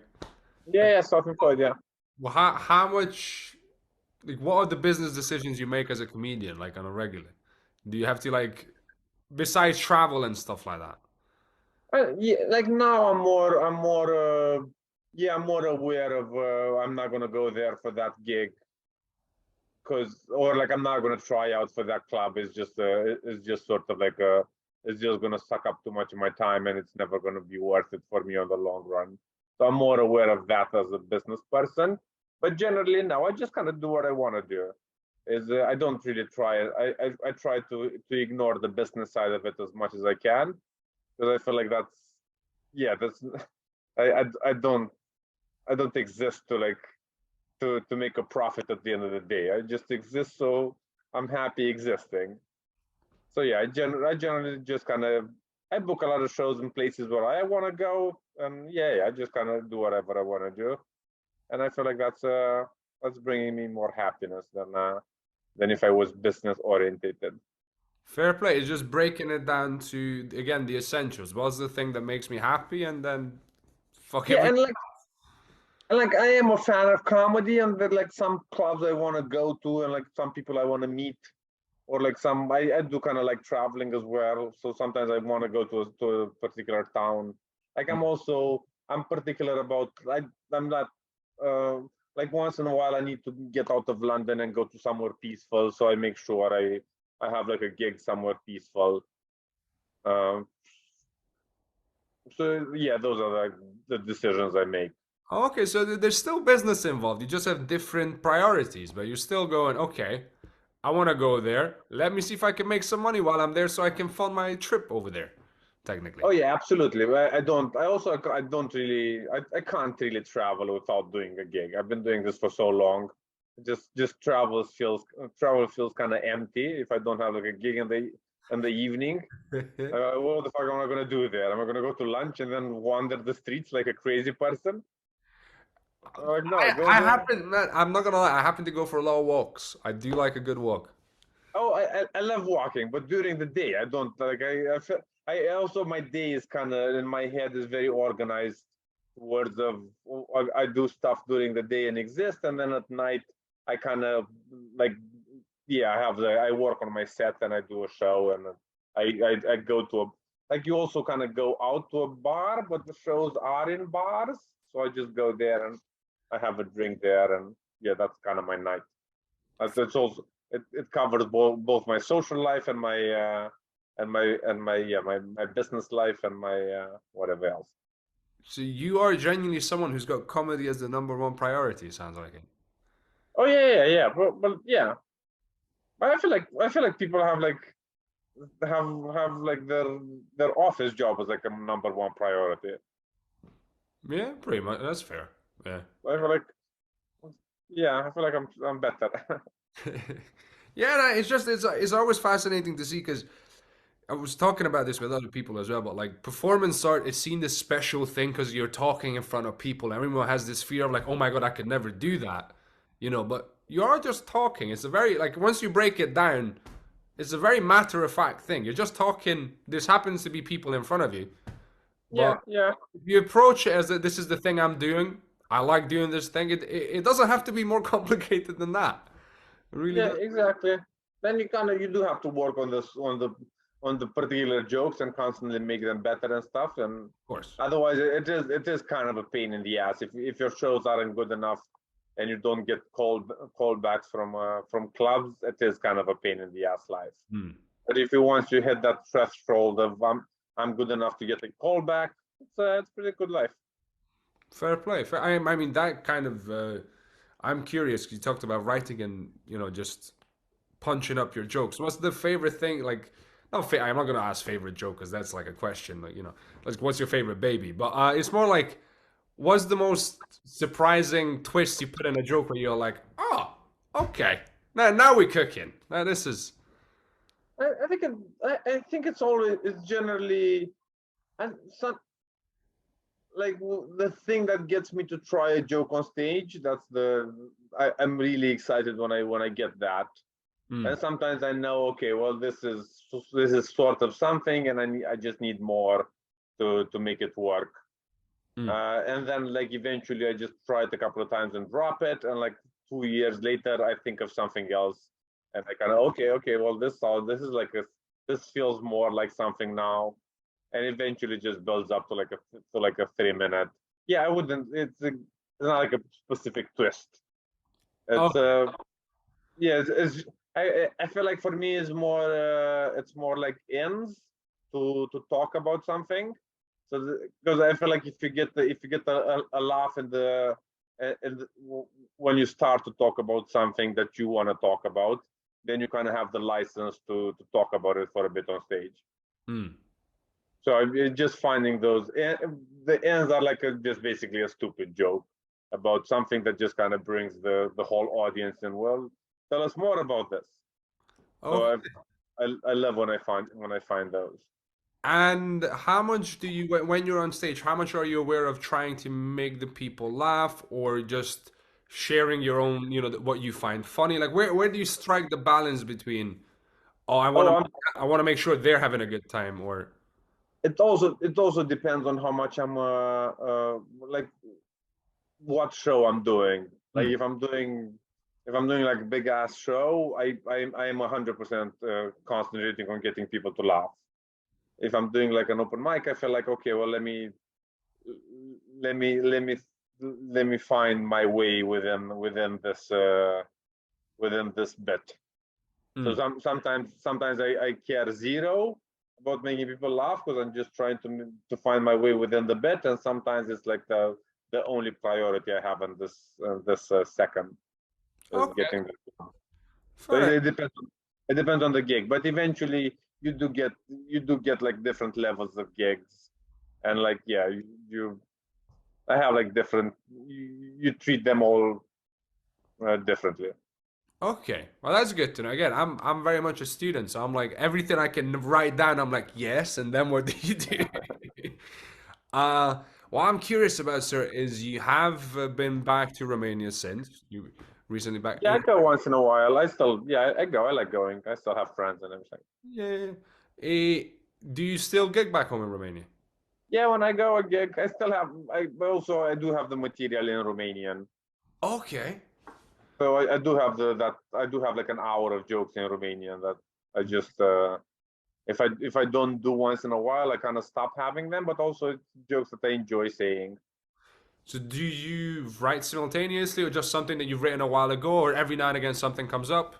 Yeah, self-employed. Yeah. Well, how much like what are the business decisions you make as a comedian, like on a regular? Do you have to like besides travel and stuff like that? Yeah, like now I'm more aware of I'm not gonna go there for that gig because or like I'm not gonna try out for that club. It's just sort of like a it's just gonna suck up too much of my time and it's never gonna be worth it for me on the long run. So I'm more aware of that as a business person. But generally now I just kind of do what I want to do. Is I don't really try it. I try to ignore the business side of it as much as I can because I feel like that's I don't exist to like to make a profit at the end of the day. I just exist so I'm happy existing. So yeah, I generally just kind of I book a lot of shows in places where I want to go, and yeah, I just kind of do whatever I want to do, and I feel like that's bringing me more happiness than if I was business orientated. Fair play. It's just breaking it down to again the essentials. What's the thing that makes me happy, and then fuck Yeah, everything. and like I am a fan of comedy, and there like some clubs I want to go to, and like some people I want to meet, or like I do kind of like traveling as well. So sometimes I want to go to a particular town. Like I'm particular about I'm not uh, like once in a while I need to get out of London and go to somewhere peaceful. So I make sure I have like a gig somewhere peaceful. Um, so yeah, those are like the decisions I make. Okay, so there's still business involved. You just have different priorities, but you're still going, okay, I want to go there. Let me see if I can make some money while I'm there so I can fund my trip over there, technically. Oh yeah, absolutely. I don't. I also I don't really. I can't really travel without doing a gig. I've been doing this for so long. Just travel feels kind of empty if I don't have like a gig. And in the evening. What the fuck am I gonna do there? Am I gonna go to lunch and then wander the streets like a crazy person? Like, no, go I there. happen, man, I'm not gonna lie, I happen to go for a lot of walks. I do like a good walk. Oh, I love walking, but during the day I don't like. I also my day is kind of in my head is very organized towards of I do stuff during the day and exist, and then at night I kind of like yeah I work on my set and I do a show and I go to a like you also kind of go out to a bar, but the shows are in bars, so I just go there and I have a drink there, and yeah, that's kind of my night. It's also it covers both my social life and my yeah my business life and my whatever else. So you are genuinely someone who's got comedy as the number one priority, sounds like it. Oh yeah. But yeah, but I feel like people have like their office job as like a number one priority. Yeah, pretty much. That's fair. Yeah. I feel like yeah, I feel like I'm better. Yeah, no, it's always fascinating to see because I was talking about this with other people as well, but like performance art is seen this special thing because you're talking in front of people. Everyone has this fear of like, oh my God, I could never do that, but you are just talking. It's a very, like, once you break it down, it's a very matter of fact thing. You're just talking. This happens to be people in front of you, but Yeah. if you approach it as that this is the thing I'm doing, I like doing this thing, it doesn't have to be more complicated than that. It really Yeah, does. exactly. Then you do have to work on this on the particular jokes and constantly make them better and stuff. And Of course. otherwise, it is kind of a pain in the ass if your shows aren't good enough and you don't get callbacks from clubs. It is kind of a pain in the ass life. Hmm. But if you once you hit that threshold of I'm good enough to get a callback, it's pretty good life. Fair play. I mean, that kind of. I'm curious because you talked about writing and just punching up your jokes. What's the favorite thing? Like, not I'm not gonna ask favorite joke because that's like a question. Like what's your favorite baby? But it's more like, what's the most surprising twist you put in a joke where you're like, oh, okay, now we're cooking. Now this is. I think it's generally and some like the thing that gets me to try a joke on stage. I'm really excited when I get that. Mm, And sometimes I know, okay, well, this is sort of something, and I just need more to make it work. mm. And then like eventually I just try it a couple of times and drop it, and like 2 years later I think of something else, and I kind of okay, well this feels more like something now, and eventually just builds up to like a 3 minute. Yeah, I wouldn't. It's not like a specific twist. Oh, It's yeah, I feel like for me it's more like ends to talk about something. So because I feel like if you get a laugh when you start to talk about something that you want to talk about, then you kind of have the license to talk about it for a bit on stage. mm. So I'm just finding the ends are like just basically a stupid joke about something that just kind of brings the whole audience in. Well, tell us more about this. So Okay. I love when I find those. And how much do you, when you're on stage, how much are you aware of trying to make the people laugh or just sharing your own, what you find funny? Like where do you strike the balance between, oh, Oh, I want to make sure they're having a good time or it also depends on how much I'm like what show I'm doing. Like Hmm. if I'm doing like a big ass show, I am 100% concentrating on getting people to laugh. If I'm doing like an open mic, I feel like okay, well let me let me let me find my way within this bit. So Hmm. sometimes I care zero about making people laugh because I'm just trying to find my way within the bit, and sometimes it's like the only priority I have in this second is Okay, getting. So fair. it depends on the gig, but eventually you do get like different levels of gigs, and like yeah, I have like different. You treat them all differently. Okay, well that's good to know. Again, I'm very much a student, so I'm like everything I can write down. I'm like yes, and then what do you do? What I'm curious about, sir, is you have been back to Romania since you recently back. Yeah, I go once in a while. I still, yeah, I go. I like going. I still have friends and everything. Yeah. Eh, do you still gig back home in Romania? Yeah, when I go a gig, I still have. I do have the material in Romanian. Okay. So I do have I do have like an hour of jokes in Romanian that I just if I don't do once in a while, I kind of stop having them. But also it's jokes that I enjoy saying. So do you write simultaneously, or just something that you've written a while ago, or every now and again something comes up?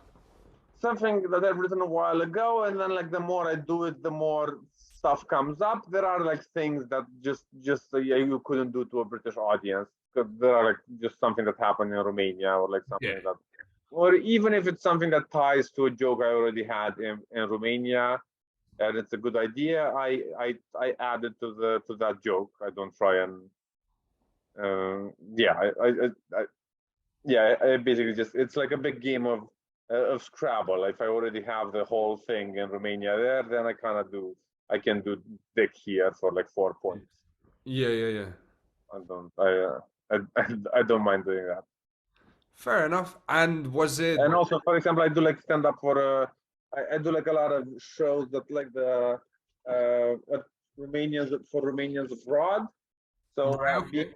Something that I've written a while ago, and then like the more I do it, the more stuff comes up. There are like things that just yeah, you couldn't do to a British audience because there are like just something that happened in Romania or like Yeah. something that, or even if it's something that ties to a joke I already had in Romania and it's a good idea, I add it to that joke. I don't try and yeah, yeah, I basically just it's like a big game of Scrabble. If I already have the whole thing in Romania there, then I can do dick here for like 4 points. Yeah, yeah, yeah. I don't I don't mind doing that. Fair enough. And was it And also, for example, I do like stand up for I do like a lot of shows that like the what Romanians for Romanians abroad. So right? Okay.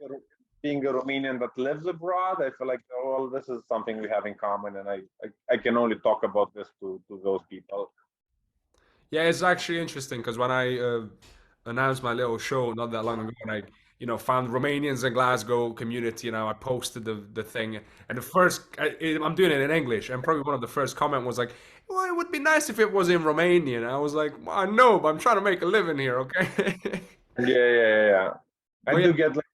being a Romanian that lives abroad, I feel like oh, well, this is something we have in common, and I can only talk about this to those people. Yeah, it's actually interesting because when I announced my little show not that long ago, and I, found Romanians in Glasgow community, I posted the thing, and the first, I'm doing it in English, and probably one of the first comment was like, "Well, it would be nice if it was in Romanian." I was like, well, "I know, but I'm trying to make a living here, okay?" Yeah. I But yeah, do get like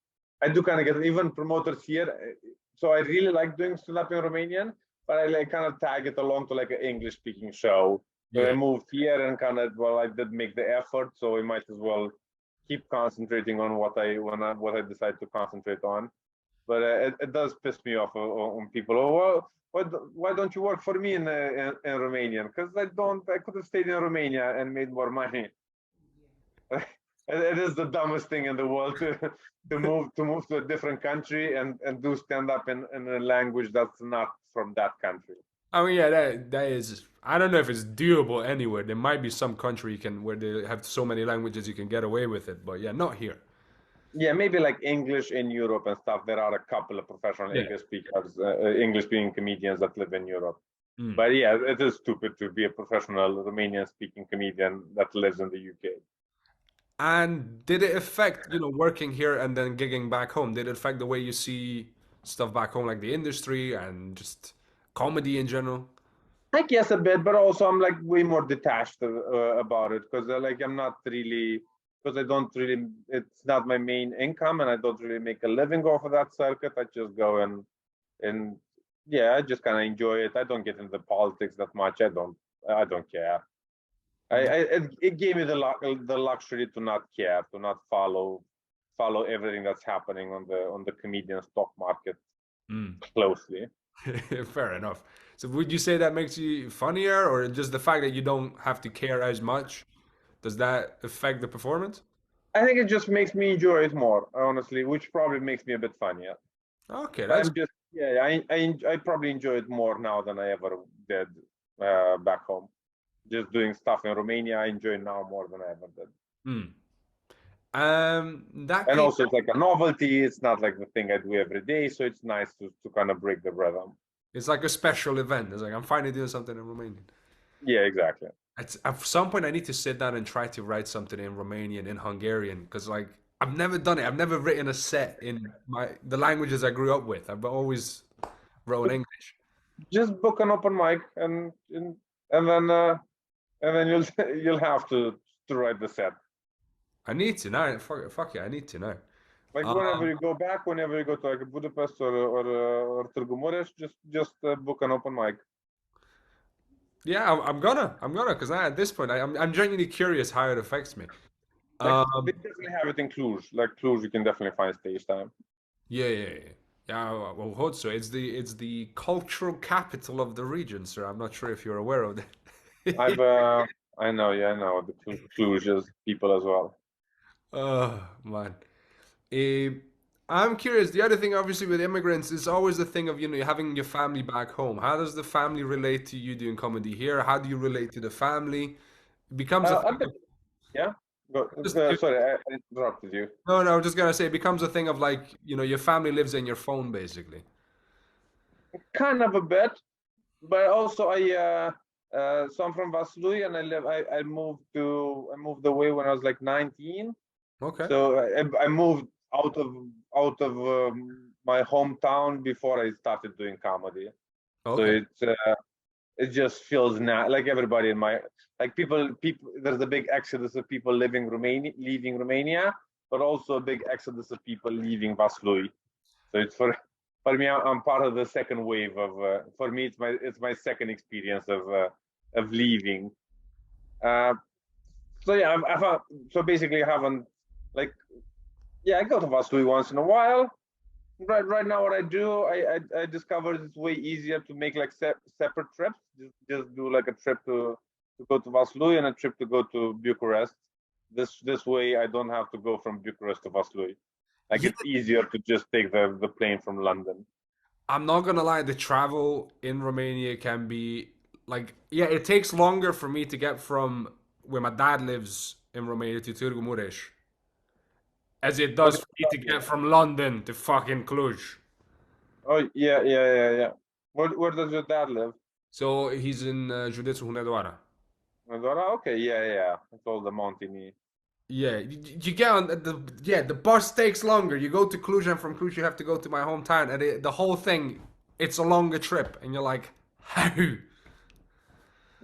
I do kind of get even promoters here. So I really like doing stand up in Romanian, but I like kind of tag it along to like an English speaking show. So I yeah. moved here and kind of well, I did make the effort, so I might as well keep concentrating on what I decide to concentrate on. But it does piss me off on people. Oh, well, why don't you work for me in Romanian? Because I could have stayed in Romania and made more money. It is the dumbest thing in the world to move to a different country and do stand up in a language that's not from that country. I mean, yeah, that is. I don't know if it's doable anywhere. There might be some country you can where they have so many languages you can get away with it, but yeah, not here. Yeah, maybe like English in Europe and stuff. There are a couple of professional Yeah. English speakers, English speaking comedians that live in Europe. Mm. But yeah, it is stupid to be a professional Romanian speaking comedian that lives in the UK. And did it affect, working here and then gigging back home? Did it affect the way you see stuff back home, like the industry and just comedy in general? I guess a bit, but also I'm like way more detached about it because like I'm not really because I don't really it's not my main income and I don't really make a living off of that circuit. I just go and yeah, I just kind of enjoy it. I don't get into politics that much. I don't care. It gave me the luxury to not care, to not follow everything that's happening on the comedian stock market Mm. closely. Fair enough. So would you say that makes you funnier, or just the fact that you don't have to care as much? Does that affect the performance? I think it just makes me enjoy it more, honestly, which probably makes me a bit funnier. Okay, But that's I'm just yeah, I probably enjoy it more now than I ever did back home. Just doing stuff in Romania, I enjoy now more than I ever did. mm. That And case, also, it's like a novelty. It's not like the thing I do every day, so it's nice to kind of break the rhythm. it's like a special event. It's like I'm finally doing something in Romanian. Yeah, exactly. At some point, I need to sit down and try to write something in Romanian, in Hungarian, because like I've never done it. I've never written a set in the languages I grew up with. I've always wrote in English. Just book an open mic, and then you'll have to write the set. I need to know. Fuck it, I need to know. Like whenever Um, you go back, whenever you go to like Budapest or Târgu Mureș, just book an open mic. yeah, I'm gonna, because at this point, I'm genuinely curious how it affects me. Like Um, they definitely have it in Cluj. Like Cluj, you can definitely find stage time. yeah, yeah, yeah. Yeah, well, hope so. It's the cultural capital of the region, sir. I'm not sure if you're aware of I've that. I know, yeah, I know the Cluj's people as well. Oh man. Eh, I'm curious. The other thing, obviously, with immigrants is always the thing of having your family back home. How does the family relate to you doing comedy here? How do you relate to the family? It becomes a A thing bit, of yeah. just Sorry, I interrupted you. no, no. I was just gonna say it becomes a thing of like your family lives in your phone basically. Kind of a bit, but also so I'm from Vaslui and I moved away when I was like 19. Okay. So I moved out of my hometown before I started doing comedy. So Okay. it just feels like everybody in my like people there's a big exodus of people leaving Romania, but also a big exodus of people leaving Vaslui. So it's for me, I'm part of the second wave of for me it's my second experience of leaving. Uh, so yeah, so basically I haven't like yeah, I go to Vaslui once in a while. Right now, what I do, I discovered it's way easier to make like separate trips. Just do like a trip to go to Vaslui and a trip to go to Bucharest. This way, I don't have to go from Bucharest to Vaslui. Like Yeah, it's easier to just take the plane from London. I'm not gonna lie. The travel in Romania can be like, yeah, it takes longer for me to get from where my dad lives in Romania to Târgu Mureș as it What does is for me to get from London to fucking Cluj. Oh yeah. Where does your dad live? So he's in județul Hunedoara. Medora? Okay, yeah. It's all the mountainy. Yeah, you get on the bus takes longer. You go to Cluj, and from Cluj you have to go to my hometown, and the whole thing, it's a longer trip, and you're like, how?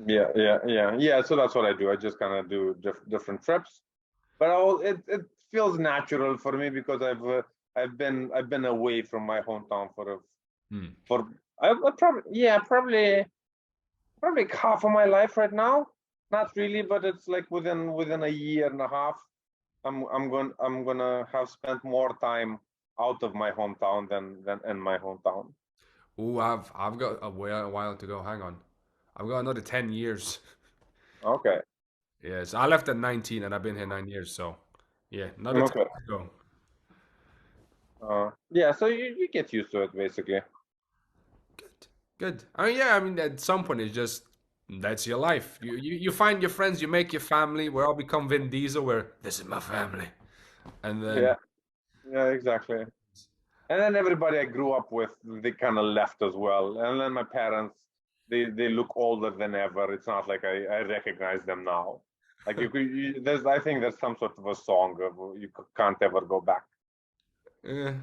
Yeah. So that's what I do. I just kind of do different trips. But it feels natural for me because I've been away from my hometown Hmm. for I probably yeah probably half of my life right now. Not really, but it's like within a year and a half. I'm gonna have spent more time out of my hometown than in my hometown. Ooh, I've got a while to go. Hang on, I've got another 10 years. Okay, Yeah, so I left at 19, and I've been here 9 years. So yeah, another 10 okay. to go. Yeah, so you get used to it basically. Good, good. I mean, yeah, I mean, at some point, it's just that's your life. You find your friends, you make your family. We all become Vin Diesel, where this is my family, and then Yeah, yeah, exactly. And then everybody I grew up with, they kind of left as well. And then my parents, they look older than ever. It's not like I recognize them now. Like there's, I think there's some sort of a song of you can't ever go back. eh.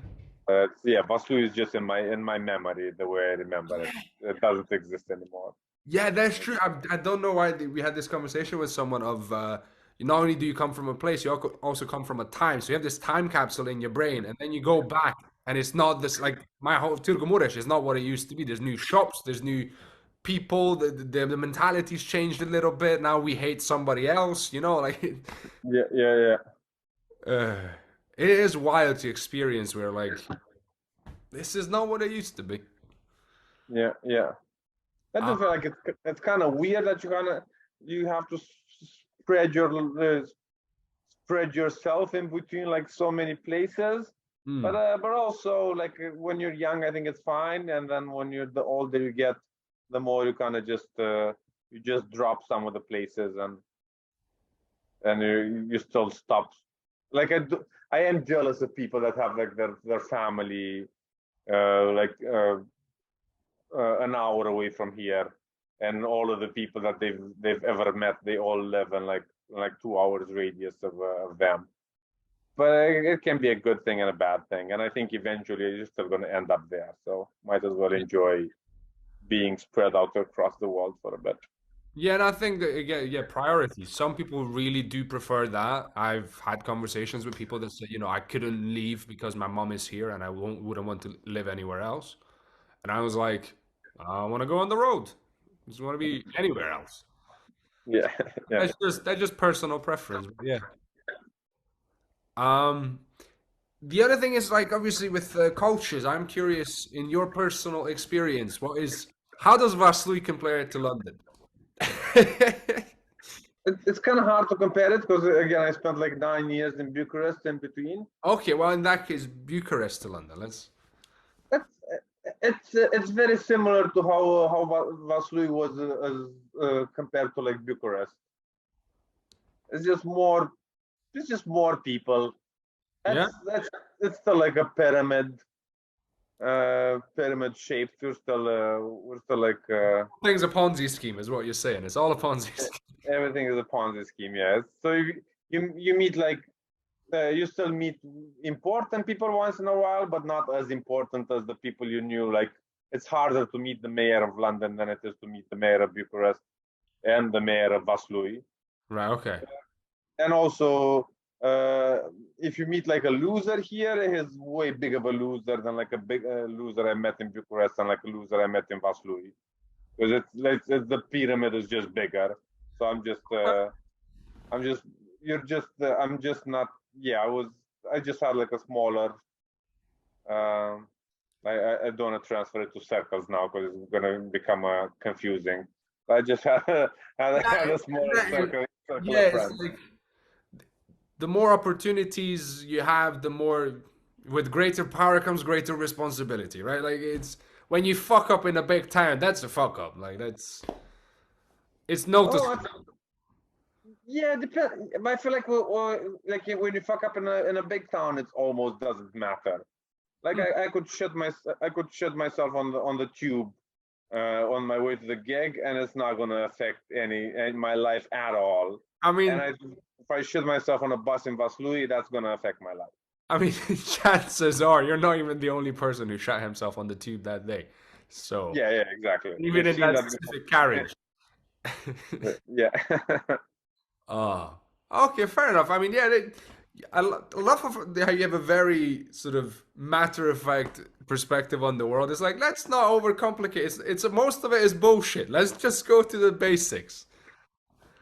Yeah, Vasu is just in my memory the way I remember it. It doesn't exist anymore. Yeah, that's true. I don't know why we had this conversation with someone of not only do you come from a place, you also come from a time. So you have this time capsule in your brain, and then you go back, and it's not this like my whole Turgu Mureș is not what it used to be. There's new shops, there's new people. The mentality's changed a little bit. Now we hate somebody else. Like Yeah. uh, it is wild to experience. Where like this is not what it used to be. Yeah. I Uh, just feel like it's kind of weird that you have to spread your spread yourself in between like so many places. But hmm. uh, but also like when you're young, I think it's fine, and then when you're the older you get, the more you kind of just drop some of the places and you still stop. Like I am jealous of people that have like their family like an hour away from here, and all of the people that they've ever met, they all live in like 2 hours radius of them. But it can be a good thing and a bad thing, and I think eventually you're still going to end up there. So might as well enjoy being spread out across the world for a bit. Yeah, and I think that again, yeah, priorities. Some people really do prefer that. I've had conversations with people that say, I couldn't leave because my mom is here and I wouldn't want to live anywhere else. And I was like, I want to go on the road. I just want to be anywhere else. Yeah, yeah. That's just personal preference. But yeah. Um, The other thing is like obviously with cultures. I'm curious in your personal experience. How does Vaslui compare to London? It's kind of hard to compare it because again, I spent like 9 years in Bucharest in between. Okay, well in that case, Bucharest to London. Let's. It's it's very similar to how Vaslui was compared to like Bucharest. It's just more. It's just more people. Yeah. That's it's still like a pyramid shape. We're still like Thing's a Ponzi scheme, is what you're saying. It's all a Ponzi scheme. everything is a Ponzi scheme. Yeah. So you meet like you still meet important people once in a while, but not as important as the people you knew. Like it's harder to meet the mayor of London than it is to meet the mayor of Bucharest and the mayor of Vaslui. Right. Okay. And also, if you meet like a loser here, he's way big of a loser than like a big loser I met in Bucharest and like a loser I met in Vaslui. Because it's the pyramid is just bigger. So I'm just, you're just, I'm just not, yeah, I just had like a smaller, I don't want to transfer it to circles now because it's going to become confusing. I just had a smaller circle Yeah, of it's friends. like the more opportunities you have, the more with greater power comes greater responsibility, right? Like it's when you fuck up in a big town, that's a fuck up. Like it's Oh, noticeable. yeah, depend. But I feel like like when you fuck up in a big town, it almost doesn't matter. Like I could shit myself on the tube on my way to the gig, and it's not gonna affect any my life at all. I And mean, if I shit myself on a bus in Vaslui, that's gonna affect my life. I mean, chances are you're not even the only person who shot himself on the tube that day. So Yeah, yeah, exactly. even You've in seen that that specific before. carriage. Yeah. Ah, okay, fair enough. I mean, yeah, I love how you have a very sort of matter of fact perspective on the world. It's like let's not overcomplicate. It's most of it is bullshit. Let's just go to the basics.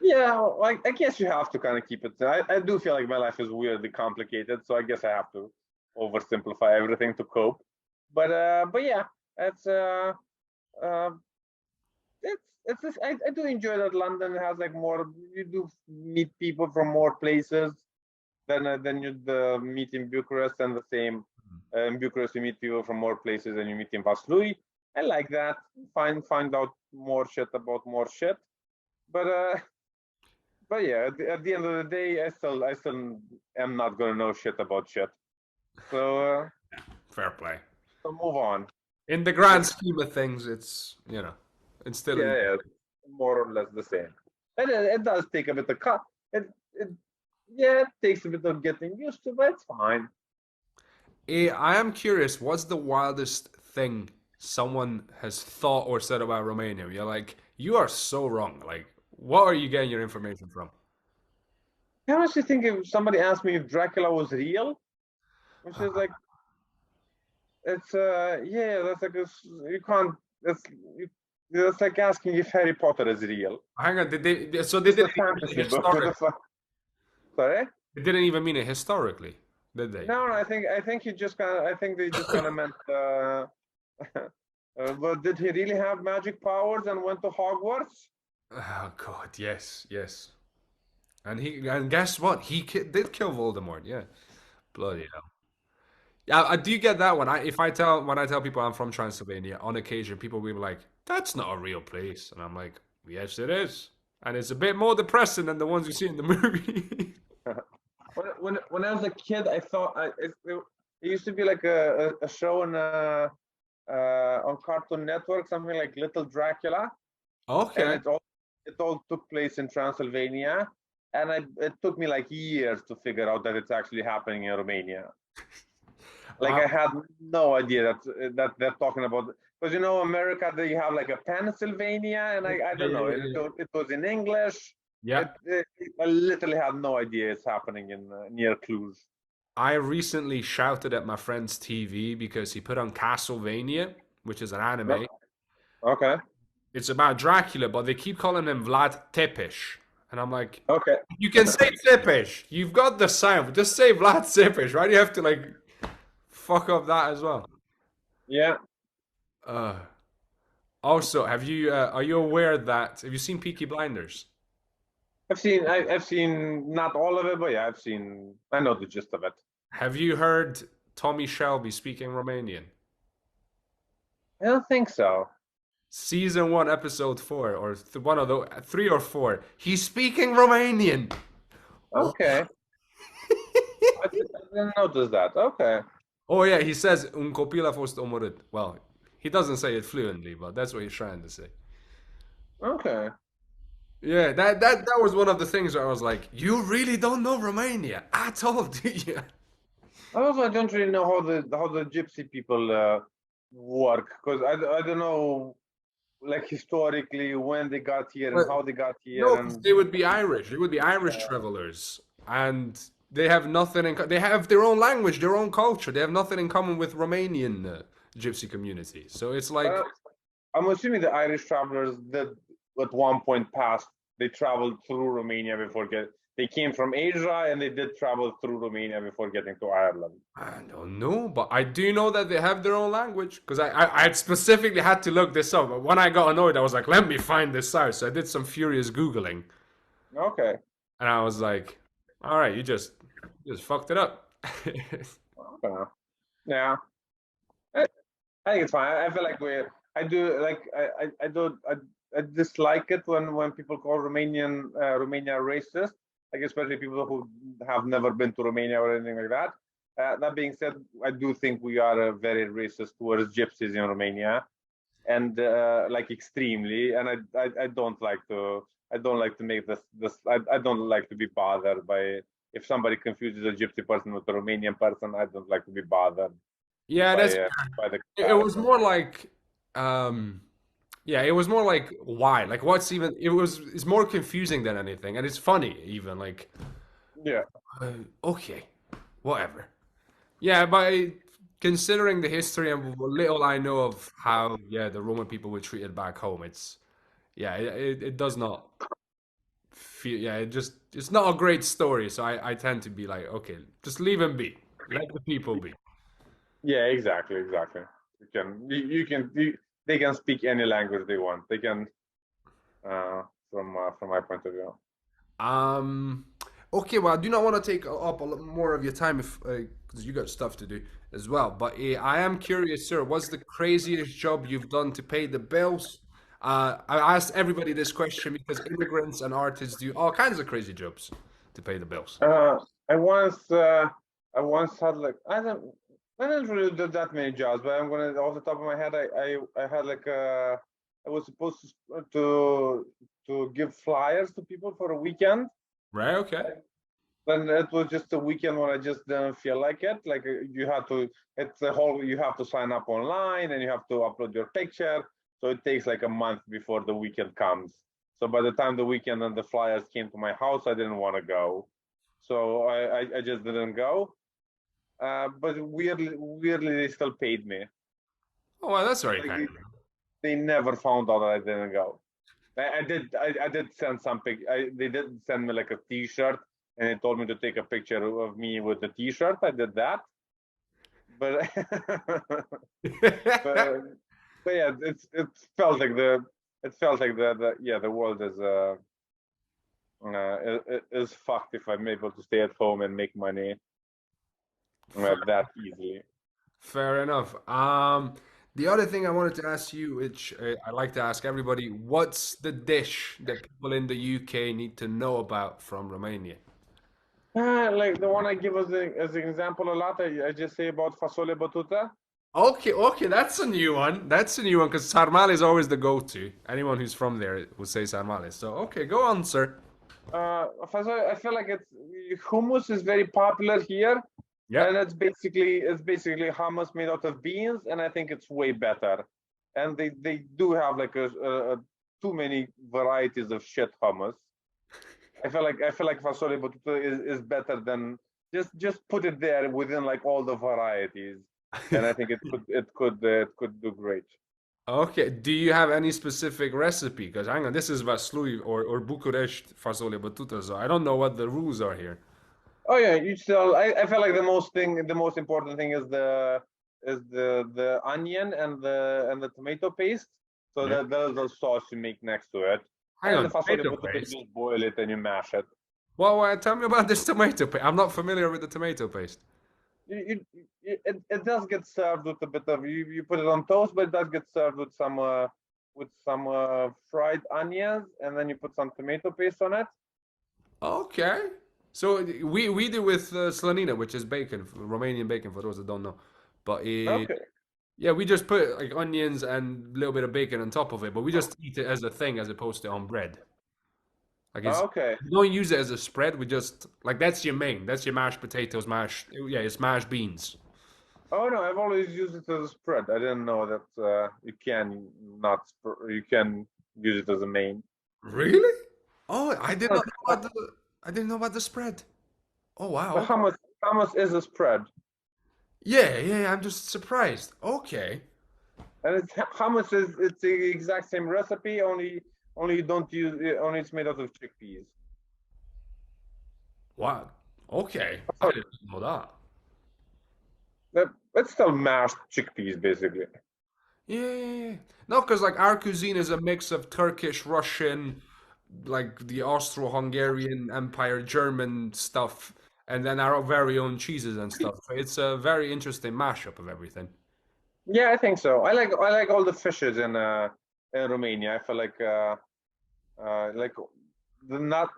Yeah, I guess you have to kind of keep it. I do feel like my life is weirdly complicated, so I guess I have to oversimplify everything to cope. But yeah, it's uh, it's just, I do enjoy that London has like more. You do meet people from more places than you'd meet in Bucharest, and the same in Bucharest you meet people from more places than you meet in Vaslui. I like that. Find out more shit about more shit. But yeah, at the end of the day, I still am not gonna know shit about shit. So Fair play. so move on. In the grand scheme of things, it's still Yeah, yeah, more or less the same. And it does take a bit of cut. It yeah, it takes a bit of getting used to, but it's fine. I am curious, what's the wildest thing someone has thought or said about Romania? You're like, you are so wrong. Like, what are you getting your information from? I honestly think if somebody asked me if Dracula was real, which is like it's yeah, that's like you can't that's you, that's like asking if Harry Potter is real. Hang on, so they It's a didn't even mean fantasy it book. What the historically. fuck? Sorry? They didn't even mean it historically, did they? No, no, I think he just kind of I think they just kind of meant but did he really have magic powers and went to Hogwarts? Oh God, yes, yes. And guess what? Did kill Voldemort. Yeah, bloody hell. Yeah, I do get that one. When I tell people I'm from Transylvania, on occasion people will be like, "That's not a real place," and I'm like, "Yes, it is." And it's a bit more depressing than the ones you see in the movie. When I was a kid, I thought it used to be like a show on Cartoon Network, something like Little Dracula, and Okay. it all took place in Transylvania, and it took me like years to figure out that it's actually happening in Romania. Like Uh, I had no idea that they're talking about because America they have like a Pennsylvania, and I yeah, don't know, yeah, it was in English. yeah. I literally had no idea it's happening in near Cluj. I recently shouted at my friend's TV because he put on Castlevania, which is an No, anime. okay, It's about Dracula, but they keep calling him Vlad Tepes. And I'm like, okay. you can say Tepes. You've got the sound. Just say Vlad Tepes. Why do you have to like? fuck up that as well. Yeah, Uh, Also, are you aware that have you seen Peaky Blinders? I've seen not all of it, but yeah, I know the gist of it. Have you heard Tommy Shelby speaking Romanian? I don't think so. Season 1, episode 4, or one of the 3 or 4. He's speaking Romanian. Okay, I didn't notice that. Okay, Oh yeah, he says un copil a fost omorât. Well, he doesn't say it fluently, but that's what he's trying to say. okay. Yeah, that was one of the things where I was like, you really don't know Romania at all, do you? Also, I don't really know how the gypsy people work because I don't know like historically when they got here and But how they got here no, 'cause and they would be Irish. They would be Irish travelers, and they have nothing in. They have their own language, their own culture. They have nothing in common with Romanian gypsy community. So it's like, uh, I'm assuming the Irish travelers that at one point past they traveled through Romania before they came from Asia and they did travel through Romania before getting to Ireland. I don't know, but I do know that they have their own language because I specifically had to look this up. But when I got annoyed, I was like, let me find this out. So I did some furious googling, Okay. and I was like, all right, you just fucked it up. Okay. Yeah. I think it's fine. I feel like I do like I don't I dislike it when people call Romania racist, like especially people who have never been to Romania or anything like that. That being said, I do think we are very racist towards gypsies in Romania, and like extremely. And I don't like to make I don't like to be bothered by if somebody confuses a gypsy person with a Romanian person. I don't like to be bothered Yeah, by that's the it was comparison. more like yeah, it was more like why? Like what's even it's more confusing than anything and it's funny even like Yeah. okay, whatever. Yeah, by considering the history and what little I know of how yeah, the Roman people were treated back home, it's yeah, it does not feel yeah, it's not a great story, so I tend to be like, okay, just leave them be. Let the people be. Yeah, exactly. They can speak any language they want. They can, from my point of view. Um, okay, well, I do not want to take up a lot more of your time if because you got stuff to do as well. But I am curious, sir. What's the craziest job you've done to pay the bills? I asked everybody this question because immigrants and artists do all kinds of crazy jobs to pay the bills. Uh, I once had like I didn't really do that many jobs, but I'm gonna off the top of my head, I had like I was supposed to give flyers to people for a weekend. Right? Okay. Then it was just a weekend when I just didn't feel like it. Like you have to, it's a whole, you have to sign up online and you have to upload your picture. So it takes like a month before the weekend comes. So by the time the weekend and the flyers came to my house, I didn't want to go. So I just didn't go. But weirdly, they still paid me. Oh, well, that's very Like kind. they never found out that I didn't go. I did send something. They did send me like a T-shirt, and they told me to take a picture of me with the T-shirt. I did that, but but, but yeah, it felt like the world is fucked if I'm able to stay at home and make money that easily. Fair enough. The other thing I wanted to ask you, which I like to ask everybody, what's the dish that people in the UK need to know about from Romania? Like the one I give as an example a lot, I just say about fasole batuta. Okay, okay, that's a new one. That's a new one because sarmale is always the go-to. Anyone who's from there would say sarmale. So, okay, go on, sir. Fasole, I feel like hummus is very popular here, Yeah. and it's basically hummus made out of beans, and I think it's way better. And they do have like a too many varieties of shit hummus. I feel like fasole batuta is better than just put it there within like all the varieties, and I think it could do great. Okay, do you have any specific recipe? Because hang on, this is Vaslui or Bucharest fasole batuta, so I don't know what the rules are here. Oh yeah, you still. I feel like the most important thing is the onion and the tomato paste. So Yeah. that there's the sauce you make next to it, Hang and the on, fasoli tomato potato, you paste. just boil it and you mash it. Well, tell me about this tomato paste. I'm not familiar with the tomato paste. It does get served with a bit of you put it on toast, but it does get served with some fried onions, and then you put some tomato paste on it. Okay. So we do with slanina, which is bacon, Romanian bacon for those that don't know. But Okay. yeah, we just put like onions and a little bit of bacon on top of it, but we just eat it as a thing as opposed to on bread. Like Okay. we don't use it as a spread. We just like that's your main. That's your mashed potatoes, mashed yeah, it's mashed beans. Oh no, I've always used it as a spread. I didn't know that you can not you can use it as a main. Really? Oh, I did But not know about the I didn't know about the spread. Oh wow. Okay. hummus is a spread, Yeah, yeah, yeah, I'm just surprised. Okay. and hummus is it's the exact same recipe. Only you don't use it. Only it's made out of chickpeas. Wow. Okay. I So didn't know that. it's still mashed chickpeas basically. Yeah, yeah, yeah. No, because like our cuisine is a mix of Turkish, Russian, like the Austro-Hungarian Empire, German stuff, and then our very own cheeses and stuff. So it's a very interesting mashup of everything. Yeah, I think so. I like all the fishes in Romania. I feel like the not.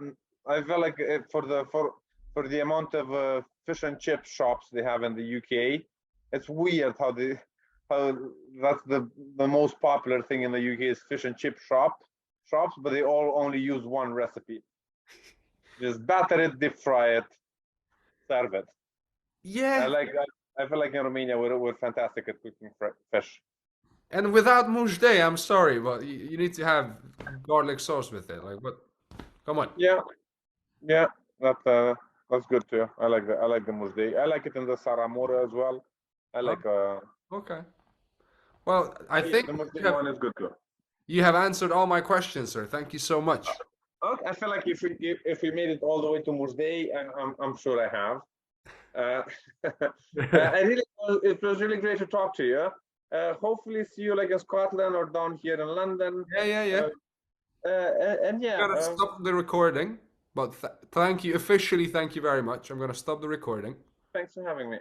I feel like for the amount of fish and chip shops they have in the UK, it's weird how that's the most popular thing in the UK is fish and chip shops, but they all only use one recipe. Just batter it, deep fry it, serve it. I Yeah, like I feel like in Romania we're fantastic at cooking fish. and without mujde, I'm sorry, but you need to have garlic sauce with it. Like, what? Come on. Yeah, yeah, that that's good too. I like the musde. I like it in the saramura as well. I Oh, like okay. Well, I yeah, think the musde one is good too. you have answered all my questions, sir. Thank you so much. Okay, I feel like if we made it all the way to musde, I'm sure I have. Uh, I really it was really great to talk to you. Hopefully see you like in Scotland or down here in London. Yeah, yeah, yeah. Uh, and yeah, Gotta stop the recording. But th thank you, officially, thank you very much. I'm gonna stop the recording. thanks for having me.